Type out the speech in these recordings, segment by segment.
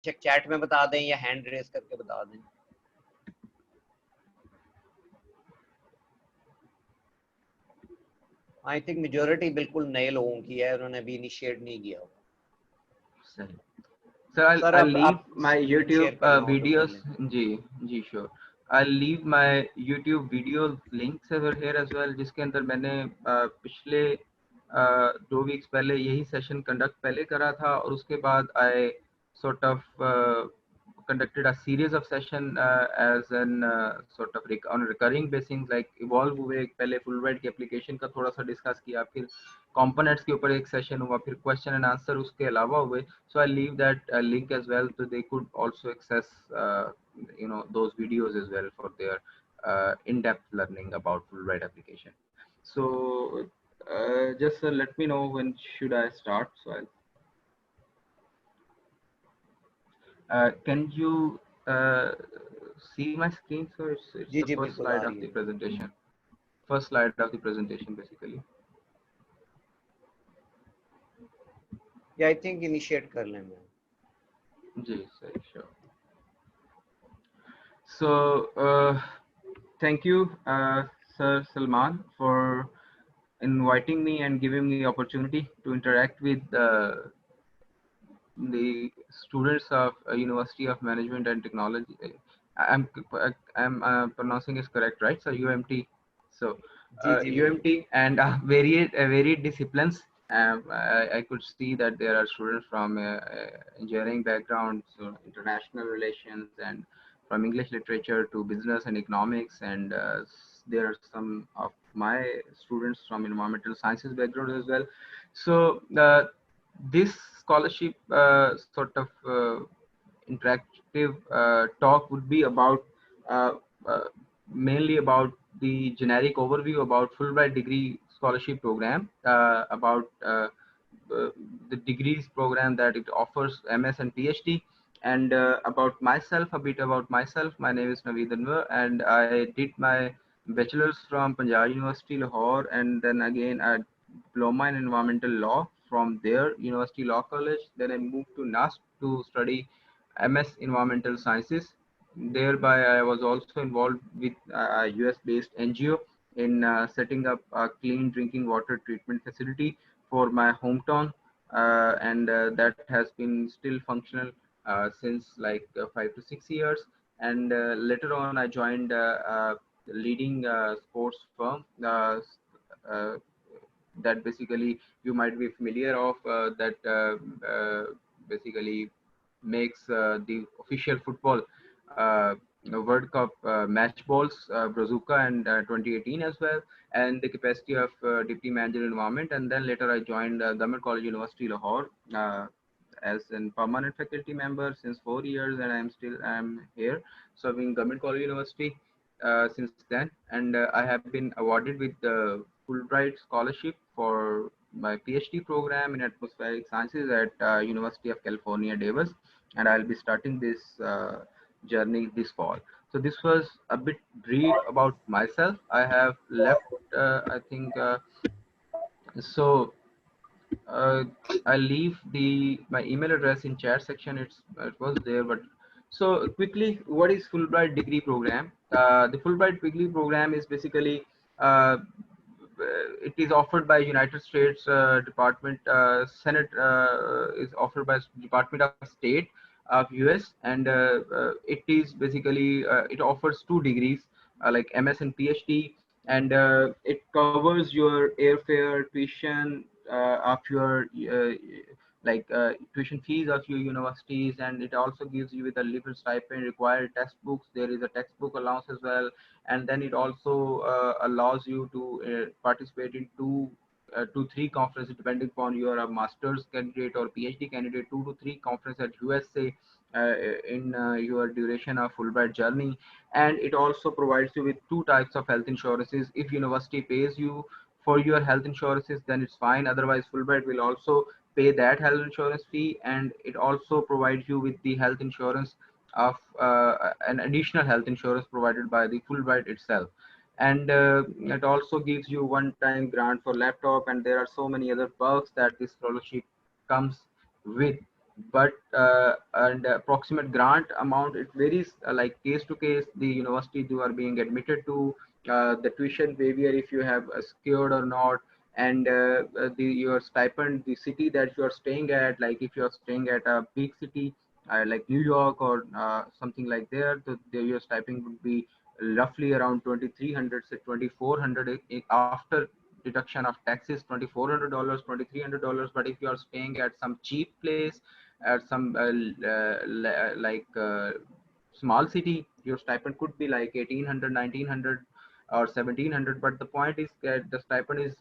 बेशक चैट में बता दें या हैंड रेस करके बता दें। आई थिंक मेजॉरिटी बिल्कुल नए लोगों की है, उन्होंने अभी इनिशिएट नहीं किया। सही सर, सर I'll अब leave आप my स्क्रीन YouTube शेयर कर लो तो कर videos. लें। जी sure. I'll leave my YouTube video links over here as well, जिसके अंदर मैंने पिछले 2 weeks पहले यही सेशन कंडक्ट पहले करा था, और उसके बाद I sort of conducted a series of session as an sort of on a recurring basis, like evolve हुए। पहले Fulbright की application का थोड़ा सा डिस्कस किया, फिर components के ऊपर एक सेशन हुआ, फिर question and answer उसके अलावा हुए। So I leave that link as well, so they could also access those videos as well for their in-depth learning about Fulbright application. So just let me know when should I start. So can you see my screen? So it's ji the ji first बिल्कुल आ slide रही of the है। presentation. First slide of the presentation, basically. या I think initiate कर लें मैं। जी sir, sure. So thank you, Sir Salman, for inviting me and giving me the opportunity to interact with the students of University of Management and Technology. I'm pronouncing is correct, right? So UMT. So जी जी बिल्कुल। UMT and varied disciplines. I could see that there are students from engineering backgrounds, so international relations, and from English literature to business and economics, and there are some of my students from environmental sciences background as well. So this scholarship sort of interactive talk would be about uh, uh, mainly about the generic overview about Fulbright degree scholarship program, about the degrees program that it offers, MS and PhD, and about myself, a bit about myself. My name is Naveed Anwar, and I did my bachelor's from Punjab University, Lahore, and then again a diploma in environmental law from there, University Law College. Then I moved to NASP to study MS Environmental Sciences. Thereby, I was also involved with a US-based NGO in setting up a clean drinking water treatment facility for my hometown, and that has been still functional since like 5 to 6 years. And later on, I joined a leading sports firm uh, that basically you might be familiar of, that basically makes the official football World Cup match balls, Brazuca, and 2018 as well, and the capacity of deputy manager environment. And then later I joined Government College University Lahore as a permanent faculty member since 4 years, and I'm here serving Government College University since then. And I have been awarded with the Fulbright scholarship for my PhD program in atmospheric sciences at University of California, Davis, and I'll be starting this journey this fall. So this was a bit brief about myself. I have left, I think, so uh, I'll leave my email address in chat section. It was there, but so quickly, what is Fulbright degree program? The Fulbright degree program is basically it is offered by United States Department Senate, is offered by Department of State of US, and it is basically it offers 2 degrees like MS and PhD, and it covers your airfare, tuition of your tuition fees of your universities, and it also gives you with a little stipend, required textbooks. There is a textbook allowance as well, and then it also allows you to participate in 2 to 3 conferences depending upon you are a master's candidate or PhD candidate. 2 to 3 conferences at USA in your duration of Fulbright journey. And it also provides you with 2 types of health insurances. If university pays you for your health insurances, then it's fine. Otherwise, Fulbright will also pay that health insurance fee, and it also provides you with the health insurance of an additional health insurance provided by the Fulbright itself. And it also gives you one-time grant for laptop, and there are so many other perks that this scholarship comes with. but and approximate grant amount, it varies like case to case, the university you are being admitted to, the tuition behavior, if you have secured or not, and your stipend, the city that you are staying at, like if you are staying at a big city like New York or something like there, your stipend would be roughly around 2300 say 2400 after deduction of taxes, $2400, $2300. But if you are staying at some cheap place at some small city, your stipend could be like 1800, 1900, or 1700. But the point is that the stipend is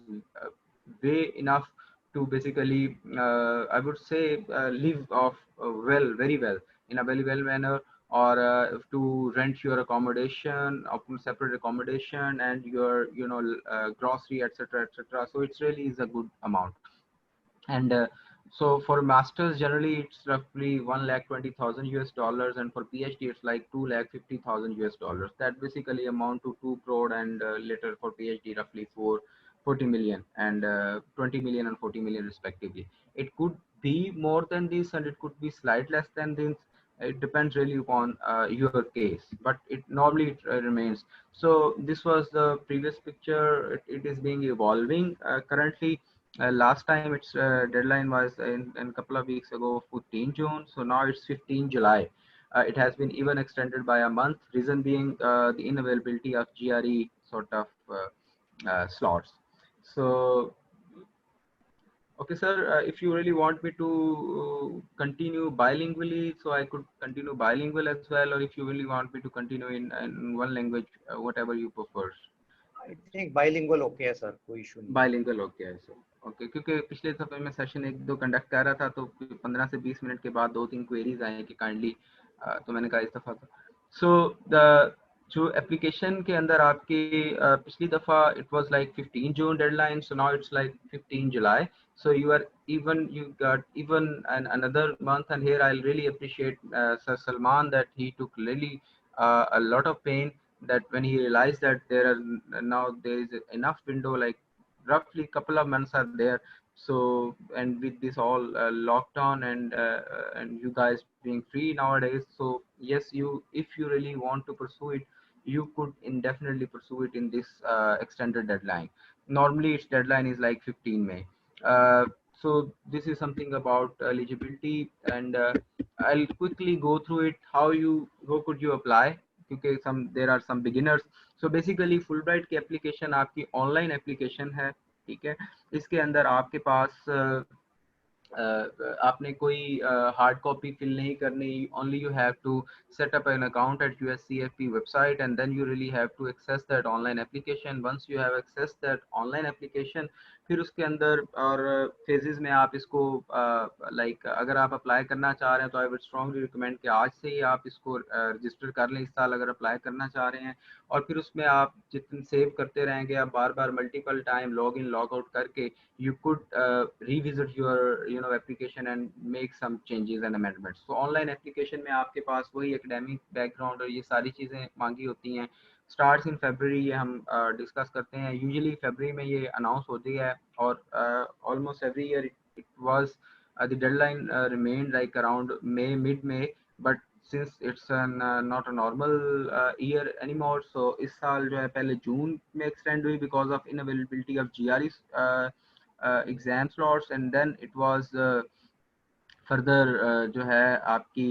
way enough to basically I would say live off well, very well, in a very well manner, or to rent your accommodation, open separate accommodation, and your grocery, etc., etc. So it's really is a good amount. And so for masters generally it's roughly 1,20,000 US dollars, and for PhD it's like 2,50,000 US dollars. That basically amount to 2 crore, and later for PhD roughly 40 million, and 20 million and 40 million respectively. It could be more than this, and it could be slight less than this. It depends really upon your case, but it normally it remains. So this was the previous picture. It is being evolving currently. Last time its deadline was in a couple of weeks ago, 15 June. So now it's 15 July. It has been even extended by a month. Reason being the inavailability of GRE sort of slots. So, okay, sir, if you really want me to continue bilingually, so I could continue bilingual as well, or if you really want me to continue in one language, whatever you prefer. I think bilingual okay है sir, कोई issue नहीं है. Bilingual okay है sir. Okay, क्योंकि पिछले दफे मैं session एक दो कंडक्ट कर रहा था, तो 15 से 20 मिनट के बाद 2-3 क्वेरीज आए कि काइंडली, तो मैंने कहा इस दफा तो सो द जो एप्लीकेशन के अंदर आपकी पिछली दफा it was like 15 June deadline, so now it's like 15 July. So you are even, you got even another month, and here I'll really appreciate Sir Salman that he took really a lot of pain, that when he realized that there is enough window, like roughly couple of months are there. So, and with this all lockdown and you guys being free nowadays, so yes, you, if you really want to pursue it, you could indefinitely pursue it in this extended deadline. Normally its deadline is like 15 May. uh, so this is something about eligibility, and I'll quickly go through it. How could you apply, क्योंकि there are some beginners. So basically Fulbright की application आपकी online application है, ठीक है. इसके अंदर आपके पास आपने कोई हार्ड कॉपी फिल नहीं करनी. Only you have to set up an account at USCFP website, and then you really have to access that online application. Once you have accessed that online application, फिर उसके अंदर और phases में आप इसको like अगर आप अप्लाई करना चाह रहे हैं तो आई वुड स्ट्रांगली रिकमेंड कि आज से ही आप इसको रजिस्टर कर लें इस साल, अगर अप्लाई करना चाह रहे हैं. और फिर उसमें आप जितने सेव करते रहेंगे, आप बार बार multiple time log in log out करके you could revisit your application and make some changes and amendments. So online application में आपके पास वही academic background और ये सारी चीज़ें मांगी होती हैं. Starts in February, ये हम डिस्कस करते हैं. यूजुअली फरवरी में ये अनाउंस होती है, और almost every year it was the deadline remained like around mid May, but since it's not a normal year anymore, so इस साल जो है पहले जून में extend हुई because of inavailability of GRE exam slots, and then it was further जो है आपकी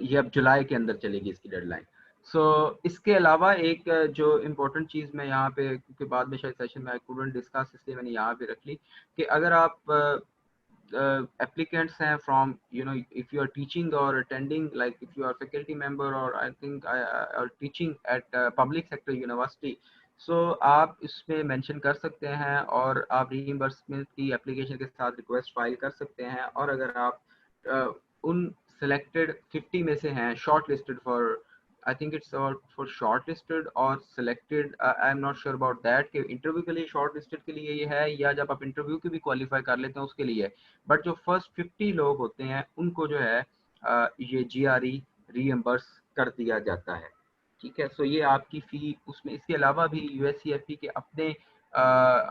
ये अब जुलाई के अंदर चलेगी इसकी डेडलाइन. सो इसके अलावा एक जो इम्पोर्टेंट चीज़ मैं यहाँ पे, क्योंकि बाद में शायद सेशन में आई कुडंट डिस्कस, इसलिए मैंने यहाँ पे रख ली कि अगर आप applicants हैं from if you are teaching or attending, like if you are faculty member or I think or teaching at public sector university, so आप इसमें मेंशन कर सकते हैं और आप रीइंबर्समेंट की एप्लीकेशन के साथ रिक्वेस्ट फाइल कर सकते हैं. और अगर आप उन selected 50 में से हैं short listed for, I think it's for shortlisted or selected, I'm not sure about that कि इंटरव्यू के लिए shortlisted के लिए ये है, या जब आप इंटरव्यू के भी क्वालिफाई कर लेते हैं उसके लिए. बट जो फर्स्ट 50 लोग होते हैं उनको जो है ये GRE रीएम्बर्स कर दिया जाता है, ठीक है. सो ये आपकी फी उसमें. इसके अलावा भी USCFP के अपने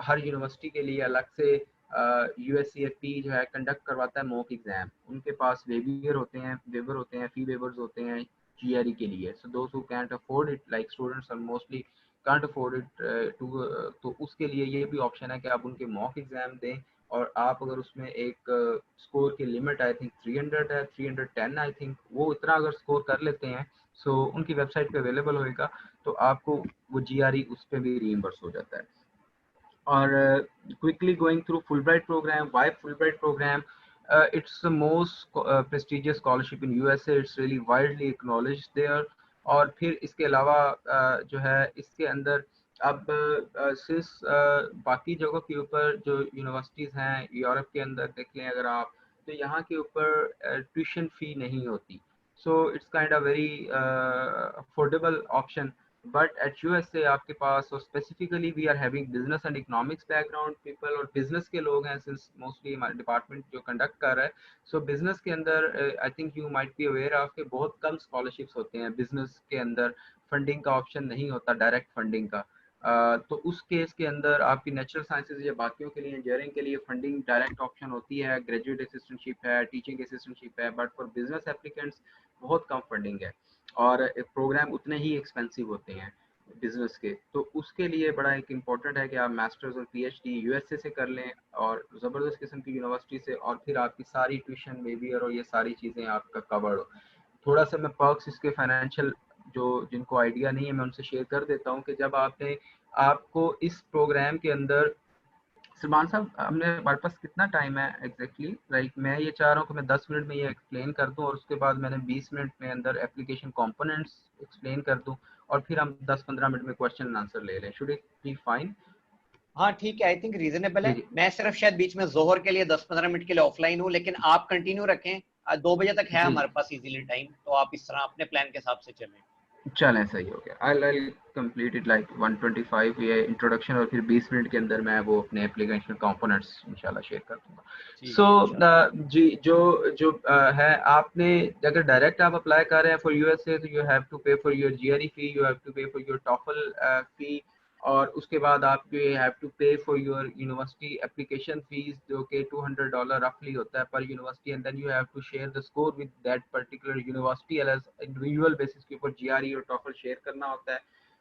हर यूनिवर्सिटी के लिए अलग से USCFP जो है कंडक्ट करवाता है मॉक एग्जाम, उनके पास वेवर होते हैं, फी वेवर्स होते हैं GRE के लिए. So those who can't afford it, like students are mostly can't afford it तो उसके लिए ये भी ऑप्शन है कि आप उनके मॉक एग्जाम दें, और आप अगर उसमें एक स्कोर की लिमिट आई थिंक 300 है, 310 आई थिंक, वो इतना अगर स्कोर कर लेते हैं सो उनकी वेबसाइट पे अवेलेबल होएगा, तो आपको वो GRE उस पर भी रीइंबर्स हो जाता है. और quickly going through Fulbright program. Why Fulbright program? It's the most prestigious scholarship in USA. It's really widely acknowledged there. और फिर इसके अलावा जो है इसके अंदर अब सिंस बाकी जगहों के ऊपर जो यूनिवर्सिटीज़ हैं यूरोप के अंदर देख लें अगर आप, तो यहाँ के ऊपर ट्यूशन फ़ी नहीं होती. So it's kind of very affordable option. But at USA आपके पास, और specifically we are having business and economics background people, और बिजनेस के लोग हैं सिंस मोस्टली हमारे डिपार्टमेंट जो कंडक्ट कर रहा है. सो बिजनेस के अंदर I think you might be aware of के बहुत कम स्कॉलरशिप्स होते हैं बिजनेस के अंदर, फंडिंग का ऑप्शन नहीं होता, डायरेक्ट फंडिंग का. तो उस केस के अंदर आपकी नेचुरल साइंसेज या बाकियों के लिए, इंजीनियरिंग के लिए फंडिंग डायरेक्ट ऑप्शन होती है, ग्रेजुएट असिस्टेंटशिप है, टीचिंग असिस्टेंटशिप है. बट फॉर बिजनेस एप्लीकेंट्स बहुत कम फंडिंग है, और प्रोग्राम उतने ही एक्सपेंसिव होते हैं बिजनेस के. तो उसके लिए बड़ा एक इम्पॉर्टेंट है कि आप मास्टर्स और PhD USA से कर लें, और ज़बरदस्त किस्म की यूनिवर्सिटी से, और फिर आपकी सारी ट्यूशन वेवियर और ये सारी चीज़ें आपका कवर्ड हो. थोड़ा सा मैं पर्क्स इसके फाइनेंशियल जो जिनको आइडिया नहीं है मैं उनसे शेयर कर देता हूँ कि जब आपको इस प्रोग्राम के अंदर, सलमान साहब हमारे पास कितना टाइम है एग्जैक्टली? लाइक मैं ये चाह रहा हूँ कि मैं 10 मिनट में ये एक्सप्लेन कर दूँ, और उसके बाद मैंने 20 मिनट में अंदर एप्लीकेशन कंपोनेंट्स एक्सप्लेन कर दूँ, और फिर हम 10-15 मिनट में क्वेश्चन एंड आंसर ले लें. Should it be fine? हाँ ठीक है, आई थिंक रीजनेबल जी है. जी मैं सिर्फ शायद बीच में जोहर के लिए 10-15 मिनट के लिए ऑफलाइन हूँ, लेकिन आप कंटिन्यू रखें. 2 बजे तक है जी हमारे जी पास इजीली टाइम, तो आप इस तरह अपने प्लान के हिसाब से चलें. चलें, सही हो गया. I'll complete it like 125 ये इंट्रोडक्शन, और फिर 20 मिनट के अंदर मैं वो अपने एप्लीकेशन कंपोनेंट्स इंशाल्लाह शेयर कर दूंगा. ठीक सो है इंशाल्लाह. जी जो जो है, आपने अगर डायरेक्ट आप अप्लाई कर रहे हैं फॉर USA, तो you have to pay for your GRE fee, you have to pay for your TOEFL fee, और उसके बाद आप you have to pay for your university application fees जो कि $200 रफली होता है per university, and then you have to share the score with that particular university as individual basis के ऊपर GRE और TOEFL शेयर करना होता है.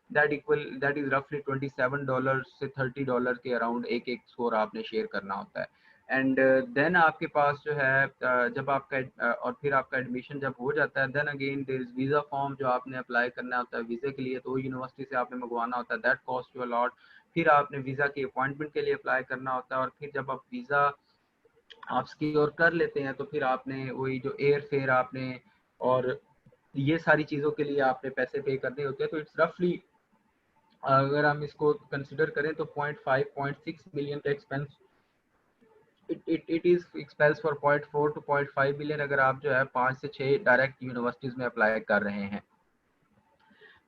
दैट इज रफली $27 से $30 के अराउंड एक एक स्कोर आपने शेयर करना होता है. एंड देन आपके पास जो है जब आपका और फिर आपका एडमिशन जब हो जाता है, then again there is visa form जो आपने अप्लाई करना होता है वीज़े के लिए, तो वो यूनिवर्सिटी से आपने मंगवाना होता है, that cost you a lot. फिर आपने वीज़ा की अपॉइंटमेंट के लिए अप्लाई करना होता है, और फिर जब आप वीज़ा आप सिक्योर कर लेते हैं, तो फिर आपने वही जो एयर फेयर आपने और ये सारी चीज़ों के लिए आपने पैसे पे करने होते हैं. तो इट्स रफली, अगर हम इसको कंसिडर करें तो 0.5-0.6 मिलियन का expense, it is expense for 0.4 to 0.5 million अगर आप जो है 5 से 6 डायरेक्ट यूनिवर्सिटीज में अप्लाई कर रहे हैं.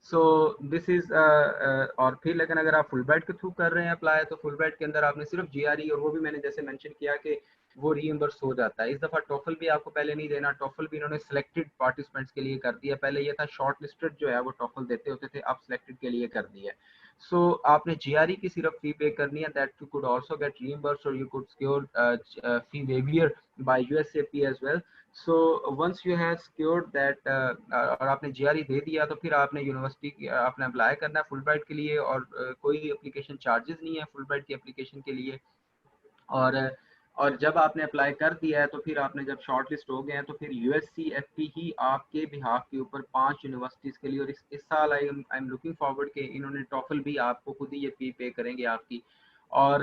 सो दिस इज और फिर लेकिन अगर आप फुल ब्राइट के थ्रू कर रहे हैं अप्लाई, तो फुल ब्राइट के अंदर आपने सिर्फ GRE, और वो भी मैंने जैसे मेंशन किया कि वो रीइंबर्स हो जाता है. इस दफा टॉफल भी आपको पहले नहीं देना, टॉफल भी इन्होंने सिलेक्टेड पार्टिसिपेंट्स के लिए कर दिया. पहले ये था शॉर्ट लिस्टेड जो है वो टॉफल देते होते थे, अब सिलेक्टेड के लिए कर दिया. सो आपने GRE की सिर्फ फी पे करनी है, that you could also get reimbursed, और you could secure fee waiver by USAP as well. So once you have secured that, और आपने GRE दे दिया, तो फिर आपने यूनिवर्सिटी आपने अप्लाई करना है फुल ब्राइट के लिए, और कोई एप्लीकेशन चार्जेस नहीं है फुल ब्राइट की एप्लीकेशन के लिए. और जब आपने अप्लाई कर दिया है, तो फिर आपने जब शॉर्ट लिस्ट हो गए हैं, तो फिर USCFP ही आपके बिहाफ के ऊपर 5 यूनिवर्सिटीज़ के लिए, और इस साल आई एम लुकिंग फॉरवर्ड के इन्होंने टॉफल भी आपको खुद ही ये फी पे करेंगे आपकी. और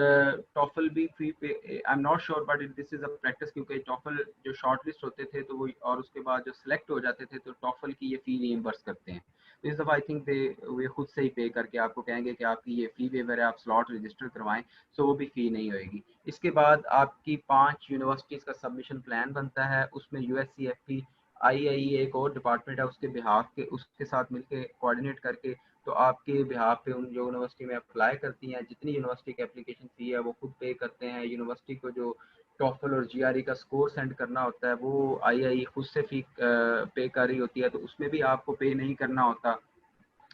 टॉफल भी फी पे, आई am not sure but this is a practice, क्योंकि टॉफल जो शॉर्ट लिस्ट होते थे तो वो, और उसके बाद जो सिलेक्ट हो जाते थे, तो टॉफल की ये फी रीइंबर्स करते हैं. तो इस दफ़ा आई थिंक वे खुद से ही पे करके आपको कहेंगे कि आपकी ये फी वेवर है, आप स्लॉट रजिस्टर करवाएं, सो वो भी फी नहीं होएगी. इसके बाद आपकी 5 यूनिवर्सिटीज़ का सबमिशन प्लान बनता है, उसमें USCFP IIE एक और डिपार्टमेंट है, उसके बिहाफ के उसके साथ मिलके कोऑर्डिनेट करके, तो आपके बिहाफ पे उन जो यूनिवर्सिटी में अप्लाई करती हैं, जितनी यूनिवर्सिटी की एप्लीकेशन फ़ी है वो खुद पे करते हैं. यूनिवर्सिटी को जो टॉफल और GRE का स्कोर सेंड करना होता है वो IIE खुद से फी पे कर रही होती है, तो उसमें भी आपको पे नहीं करना होता.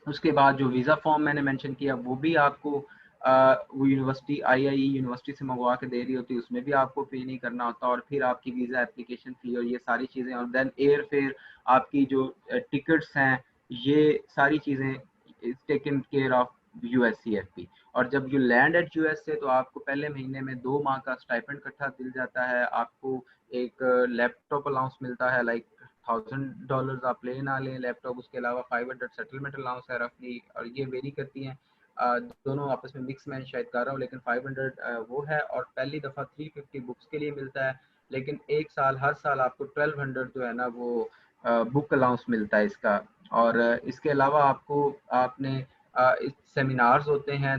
उसके बाद जो वीज़ा फॉर्म मैंने मेंशन किया वो भी आपको वो यूनिवर्सिटी आईआई यूनिवर्सिटी से मंगवा के दे रही होती है, उसमें भी आपको पे नहीं करना होता, और फिर आपकी वीज़ा एप्लीकेशन फ़ी और ये सारी चीज़ें, और देन एयर फेयर, आपकी जो टिकट्स हैं, ये सारी चीज़ें इज टेकन केयर ऑफ यूएससीएफपी। और जब यू लैंड एट यूएसए तो आपको पहले महीने में 2 माह का स्टाइपेंड इकट्ठा मिल जाता है, आपको एक लैपटॉप अलाउंस मिलता है, लाइक $1000 आप ले ना लें लैपटॉप, उसके अलावा 500 सेटलमेंट अलाउंस है रफली, और ये वेरी करती हैं दोनों आपस में मिक्स, मैं शायद कर रहा हूँ, लेकिन 500 वो है, और पहली दफ़ा 350 बुक्स के लिए मिलता है, लेकिन एक साल हर साल आपको 1200 जो है ना वो बुक अलाउंस मिलता है इसका। और इसके अलावा आपको आपने सेमिनार्स होते हैं,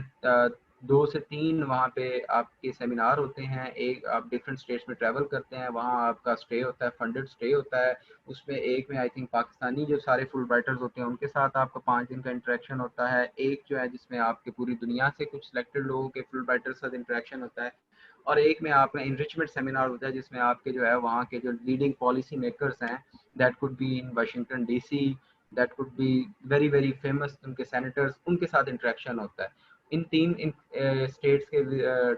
2 से 3 वहाँ पे आपके सेमिनार होते हैं, एक आप डिफरेंट स्टेट्स में ट्रैवल करते हैं, वहाँ आपका स्टे होता है, फंडेड स्टे होता है, उसमें एक में आई थिंक पाकिस्तानी जो सारे फुल राइटर्स होते हैं उनके साथ आपका 5 दिन का इंटरेक्शन होता है, एक जो है जिसमें आपके पूरी दुनिया से कुछ सिलेक्टेड लोगों के फुल राइटर्स के साथ इंटरेक्शन होता है, और एक में आपका इनरिचमेंट सेमिनार होता है जिसमें आपके जो है वहाँ के जो लीडिंग पॉलिसी मेकर्स हैं, that could be in Washington DC, that could be very very famous, उनके सेनेटर्स, उनके साथ इंटरेक्शन होता है। इन 3 स्टेट्स के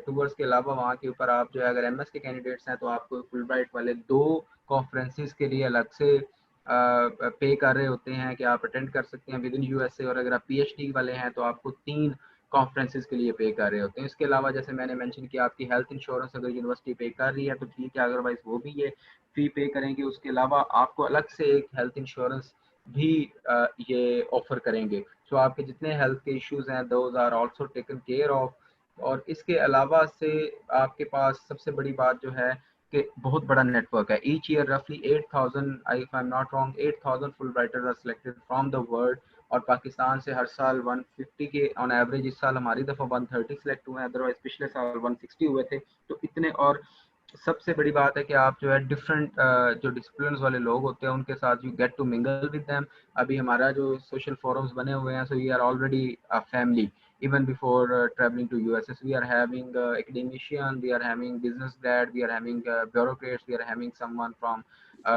टूर्स के अलावा वहाँ के ऊपर आप जो है अगर एमएस के कैंडिडेट्स हैं तो आपको फुलब्राइट वाले 2 कॉन्फ्रेंसेस के लिए अलग से पे कर रहे होते हैं कि आप अटेंड कर सकते हैं विद इन यूएसए, और अगर आप पीएचडी वाले हैं तो आपको 3 कॉन्फ्रेंसेस के लिए पे कर रहे होते हैं। इसके अलावा जैसे मैंने मेंशन किया, आपकी हेल्थ इंश्योरेंस अगर यूनिवर्सिटी पे कर रही है तो ठीक है, अदरवाइज वो भी ये फी पे करेंगे। उसके अलावा आपको अलग से एक हेल्थ इंश्योरेंस भी ये ऑफर करेंगे, सो आपके जितने हेल्थ के इश्यूज हैं those are also taken care of. और इसके अलावा से आपके पास सबसे बड़ी बात जो है कि बहुत बड़ा नेटवर्क है। ईच ईयर रफली 8000, if I am not wrong, 8000 Fulbrighters are selected from the world, और पाकिस्तान से हर साल 150 के ऑन एवरेज, इस साल हमारी दफ़ा 130 सिलेक्ट हुए हैं, अदरवाइज पिछले साल 160 हुए थे। तो इतने, और सबसे बड़ी बात है कि आप जो है डिफरेंट जो डिसिप्लिन वाले लोग होते हैं उनके साथ you get to mingle with them. अभी हमारा जो सोशल फोरम्स बने हुए हैं, so we are already a family even before traveling to USS. We are having academician, we are having business grad, we are having bureaucrats, we are having someone from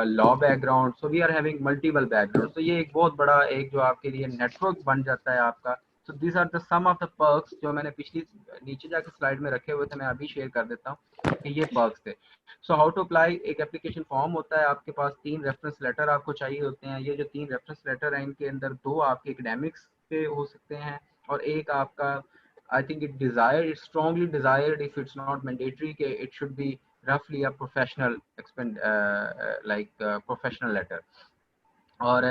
law background, so we are having multiple backgrounds. So ये एक बहुत बड़ा एक जो आपके लिए network बन जाता है आपका। So these are the some of the perks जो मैंने पिछली नीचे जाके स्लाइड में रखे हुए थे, मैं अभी शेयर कर देता हूँ कि ये perks थे। सो हाउ टू अप्लाई, एक एप्लीकेशन फॉर्म होता है आपके पास, 3 रेफरेंस लेटर आपको चाहिए होते हैं। ये जो 3 रेफरेंस लेटर हैं इनके अंदर 2 आपके एकेडमिक्स के हो सकते हैं, और एक आपका I think it desired, it strongly desired if it's not mandatory कि इट शुड बी रफली a professional expend like professional letter. और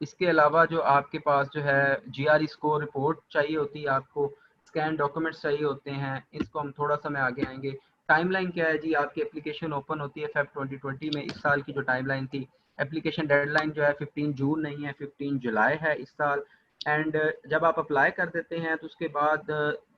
इसके अलावा जो आपके पास जो है जीआरई स्कोर रिपोर्ट चाहिए होती है, आपको स्कैन डॉक्यूमेंट्स चाहिए होते हैं। इसको हम थोड़ा सा में आगे आएंगे। टाइमलाइन क्या है जी, आपकी एप्लीकेशन ओपन होती है फेब 2020 में, इस साल की जो टाइमलाइन थी, एप्लीकेशन डेडलाइन जो है 15 जून नहीं है, 15 जुलाई है इस साल। एंड जब आप अप्लाई कर देते हैं तो उसके बाद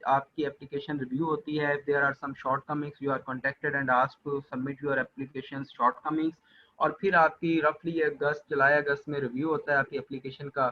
आपकी एप्लीकेशन रिव्यू होती है। If there are some shortcomings you are contacted and asked to submit your application shortcomings, और फिर आपकी रफली अगस्त, जुलाई अगस्त में रिव्यू होता है आपकी एप्लीकेशन का,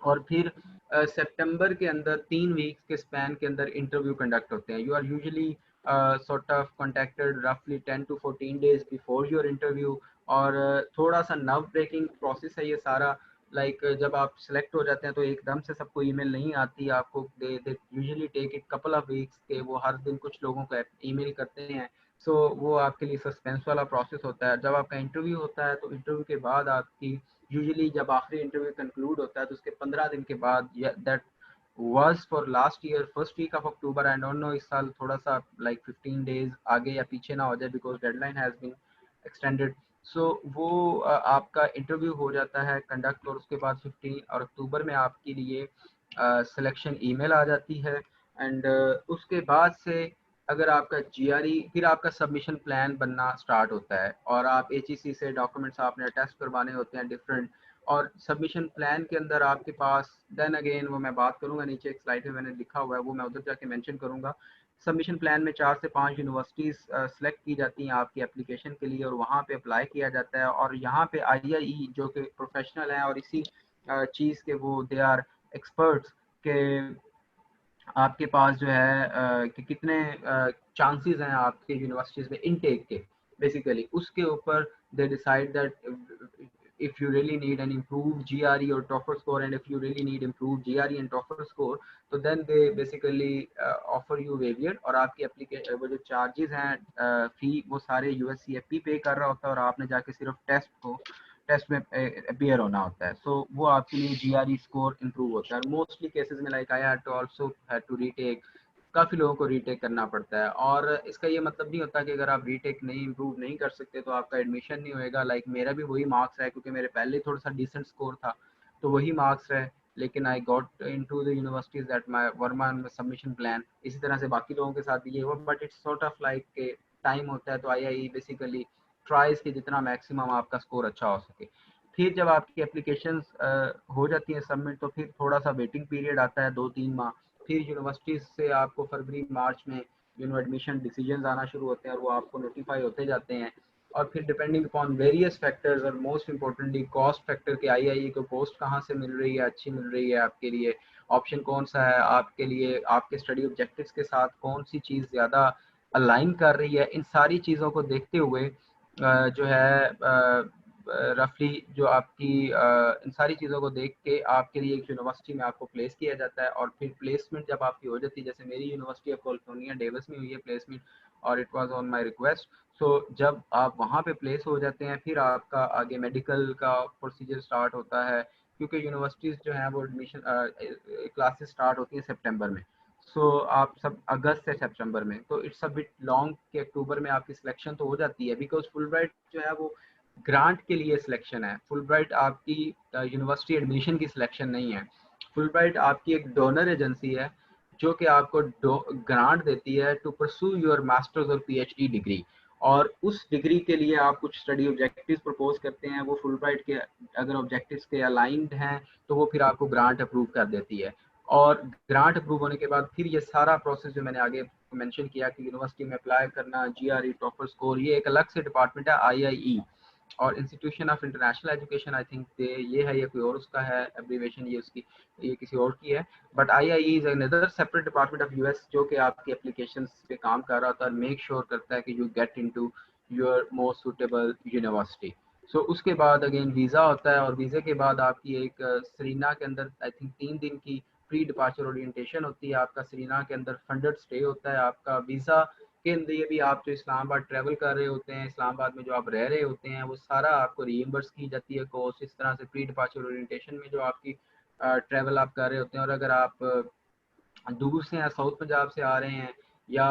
और फिर सितंबर के अंदर 3 वीक्स के स्पैन के अंदर इंटरव्यू कंडक्ट होते हैं। You are usually sort of contacted रफली 10 to 14 days before your interview, और थोड़ा सा नर्व ब्रेकिंग प्रोसेस है ये सारा। लाइक जब आप सिलेक्ट हो जाते हैं तो एकदम से सबको ईमेल नहीं आती आपको, they usually take it couple of weeks के, वो हर दिन कुछ लोगों को ईमेल करते हैं। सो वो आपके लिए सस्पेंस वाला प्रोसेस होता है। जब आपका इंटरव्यू होता है तो इंटरव्यू के बाद आपकी यूजुअली जब आखिरी इंटरव्यू कंक्लूड होता है तो उसके 15 दिन के बाद, that was for last year first week of October, I don't know इस साल थोड़ा सा लाइक 15 डेज आगे या पीछे ना हो जाए because deadline has been extended. So वो आपका इंटरव्यू हो जाता है कंडक्ट, और उसके बाद 15 और अक्टूबर में आपके लिए सिलेक्शन ईमेल आ जाती है। एंड उसके बाद से अगर आपका जीआरई, फिर आपका सबमिशन प्लान बनना स्टार्ट होता है, और आप एचईसी से डॉक्यूमेंट्स आपने टेस्ट करवाने होते हैं डिफरेंट, और सबमिशन प्लान के अंदर आपके पास देन अगेन वो मैं बात करूंगा, नीचे एक स्लाइड में मैंने लिखा हुआ है वो मैं उधर जाके मेंशन करूंगा। सबमिशन प्लान में 4 से 5 यूनिवर्सिटीज़ सेलेक्ट की जाती हैं आपकी एप्लीकेशन के लिए, और वहाँ पे अप्लाई किया जाता है। और यहाँ पे आईआई जो कि प्रोफेशनल हैं और इसी चीज़ के वो दे आर एक्सपर्ट्स के आपके पास जो है कि कितने चांसेस हैं आपके यूनिवर्सिटीज़ में इनटेक के, बेसिकली उसके ऊपर they decide that if you really need an improved GRE or TOEFL score, and if you really need improved GRE and TOEFL score, तो then they basically offer you waiver, और आपकी application वो जो charges हैं फी वो सारे USCFP पे कर रहा होता है, और आपने जाके सिर्फ टेस्ट में अपीयर होना होता है. सो वो आपके लिए GRE स्कोर इंप्रूव होता है. मोस्टली केसेस में like I had to also had to retake, काफ़ी लोगों को रीटेक करना पड़ता है. और इसका ये मतलब नहीं होता कि अगर आप रीटेक नहीं इम्प्रूव नहीं कर सकते तो आपका एडमिशन नहीं होएगा. लाइक मेरा भी वही मार्क्स है, क्योंकि मेरे पहले थोड़ा सा डिसेंट स्कोर था तो वही मार्क्स है, लेकिन I got into the universities that my were my submission plan. इसी तरह से बाकी लोगों के साथ भी ये हुआ, but it's sort of like time होता है. तो आई बेसिकली ट्राइज कि जितना मैक्सिमम आपका स्कोर अच्छा हो सके. फिर जब आपकी एप्लीकेशन हो जाती है सबमिट, तो फिर थोड़ा सा वेटिंग पीरियड आता है 2-3 माह. फिर यूनिवर्सिटीज से आपको फरवरी मार्च में एडमिशन डिसीजंस आना शुरू होते हैं, और वो आपको नोटिफाई होते जाते हैं. और फिर डिपेंडिंग अपॉन वेरियस फैक्टर्स, और मोस्ट इंपॉर्टेंटली कॉस्ट फैक्टर के IIE को पोस्ट कहाँ से मिल रही है, अच्छी मिल रही है आपके लिए, ऑप्शन कौन सा है आपके लिए, आपके स्टडी ऑब्जेक्टिव्स के साथ कौन सी चीज़ ज़्यादा अलाइन कर रही है, इन सारी चीज़ों को देखते हुए जो है रफली जो आपकी इन सारी चीज़ों को देख के आपके लिए एक यूनिवर्सिटी में आपको प्लेस किया जाता है. और फिर प्लेसमेंट जब आपकी हो जाती है, जैसे मेरी यूनिवर्सिटी ऑफ कैलिफोर्निया डेविस में हुई है प्लेसमेंट, और it was on my request. So जब आप वहाँ पे प्लेस हो जाते हैं, फिर आपका आगे मेडिकल का प्रोसीजर स्टार्ट होता है, क्योंकि यूनिवर्सिटीज़ जो हैं वो एडमिशन क्लासेस स्टार्ट होती हैं सितंबर में. सो आप सब अगस्त से सितंबर में, तो इट्स अ बिट लॉन्ग कि अक्टूबर में आपकी सिलेक्शन तो हो जाती है, बिकॉज फुलब्राइट जो है वो ग्रांट के लिए सिलेक्शन है. फुलब्राइट आपकी यूनिवर्सिटी एडमिशन की सिलेक्शन नहीं है. फुलब्राइट आपकी एक डोनर एजेंसी है जो कि आपको ग्रांट देती है टू परस्यू योर मास्टर्स और PhD डिग्री. और उस डिग्री के लिए आप कुछ स्टडी ऑब्जेक्टिव्स प्रपोज करते हैं, वो फुलब्राइट के अगर ऑब्जेक्टिव्स के अलाइंड हैं तो वो फिर आपको ग्रांट अप्रूव कर देती है. और ग्रांट अप्रूव होने के बाद फिर ये सारा प्रोसेस जो मैंने आगे मेंशन किया कि यूनिवर्सिटी में अप्लाई करना, GRE टॉपर स्कोर, ये एक अलग से डिपार्टमेंट है IIE, और institution of international education I think ये है, या कोई और उसका है एब्रीवेशन, ये उसकी ये किसी और की है. But IIE is another separate department of US जो कि आपकी एप्लीकेशन पे काम कर रहा होता है और मेक श्योर करता है कि you get into your most suitable university. So उसके बाद अगेन वीज़ा होता है, और वीज़े के बाद आपकी एक सरीना के अंदर आई थिंक 3 दिन की प्री डिपार्चर ओरिएंटेशन होती है. आपका सरीना के अंदर फंडेड स्टे होता है. आपका वीज़ा के लिए भी आप जो इस्लामाबाद ट्रैवल कर रहे होते हैं, इस्लामाबाद में जो आप रह रहे होते हैं, वो सारा आपको रीइंबर्स की जाती है कॉस्ट. इस तरह से प्री डिपार्चर ओरिएंटेशन में जो आपकी ट्रैवल आप कर रहे होते हैं, और अगर आप दूर से हैं, साउथ पंजाब से आ रहे हैं, या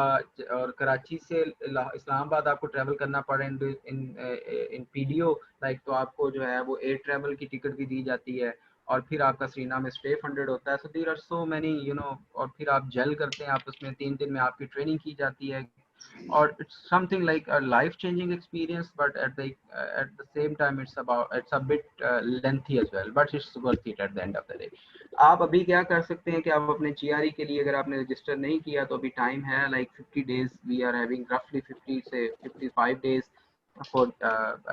और कराची से इस्लामाबाद आपको ट्रैवल करना पड़े इन PDO लाइक, तो आपको जो है वो एयर ट्रैवल की टिकट भी दी जाती है. और फिर आपका सरीना में स्टे फंडेड होता है. So there are so many और फिर आप जेल करते हैं आपस में. 3 दिन में आपकी ट्रेनिंग की जाती है, और it's something like a life changing experience, but at the same time it's a bit lengthy as well, but it's worth it at the end of the day. आप अभी क्या कर सकते हैं कि आप अपने GRE के लिए अगर आपने रजिस्टर नहीं किया तो अभी टाइम है, like 50 days we are having roughly 50 से 55 days फॉर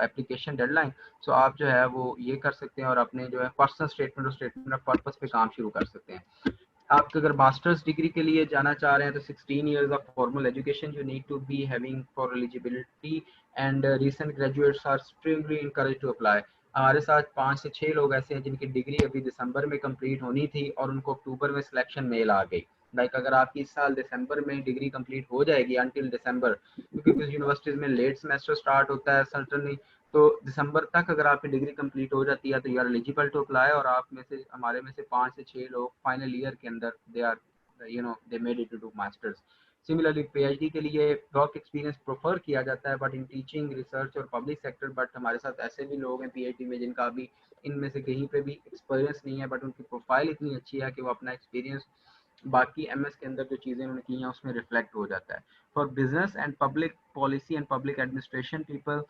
एप्लीकेशन डेडलाइन. सो आप जो है वो ये कर सकते हैं और अपने जो है पर्सनल स्टेटमेंट और स्टेटमेंट ऑफ पर्पस पे काम शुरू कर सकते हैं. आप अगर मास्टर्स डिग्री के लिए जाना चाह रहे हैं तो 16 years of formal education you need to be having for eligibility, and recent graduates are strictly encourage to apply. हमारे साथ 5 से 6 लोग ऐसे हैं जिनकी डिग्री अभी दिसंबर में कंप्लीट होनी थी और उनको अक्टूबर में सिलेक्शन मेल आ गई. लाइक अगर आपकी इस साल दिसंबर में डिग्री कंप्लीट हो जाएगी अनटिल दिसंबर, क्योंकि कुछ यूनिवर्सिटीज़ में लेट सेमेस्टर स्टार्ट होता है सर्टनली, तो दिसंबर तक अगर आपकी डिग्री कंप्लीट हो जाती है तो you are eligible to apply. और आप में से हमारे में से 5 से 6 लोग फाइनल ईयर के अंदर they are they made it to do masters. Similarly PhD के लिए वर्क एक्सपीरियंस प्रेफर किया जाता है, बट इन टीचिंग, रिसर्च और पब्लिक सेक्टर. बट हमारे साथ ऐसे भी लोग हैं PhD में जिनका अभी इनमें से कहीं पे भी एक्सपीरियंस नहीं है, बट उनकी प्रोफाइल इतनी अच्छी है कि वो अपना एक्सपीरियंस बाकी MS के अंदर जो चीज़ें उन्होंने की हैं उसमें रिफ्लेक्ट हो जाता है. For business and public policy and public administration people,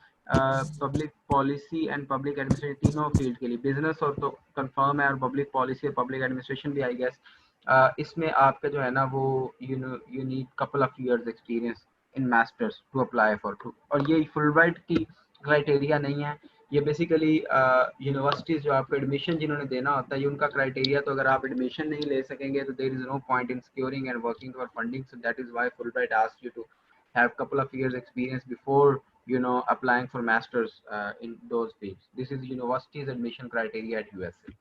public policy and public administration तीनों फील्ड के लिए, बिजनेस और तो कंफर्म है, और पब्लिक पॉलिसी और पब्लिक एडमिनिस्ट्रेशन भी आई गेस. इसमें आपका जो है ना वो you need couple of years experience in masters to apply for. और ये फुलब्राइट की क्राइटेरिया नहीं है, ये बेसिकली यूनिवर्सिटीज़ जो आपको एडमिशन जिन्होंने देना होता है ये उनका क्राइटेरिया. तो अगर आप एडमिशन नहीं ले सकेंगे तो there is no point in securing and working for funding. So that is why Fulbright asks you to have couple of years experience before applying for masters in those fields. This is university's admission criteria at USA.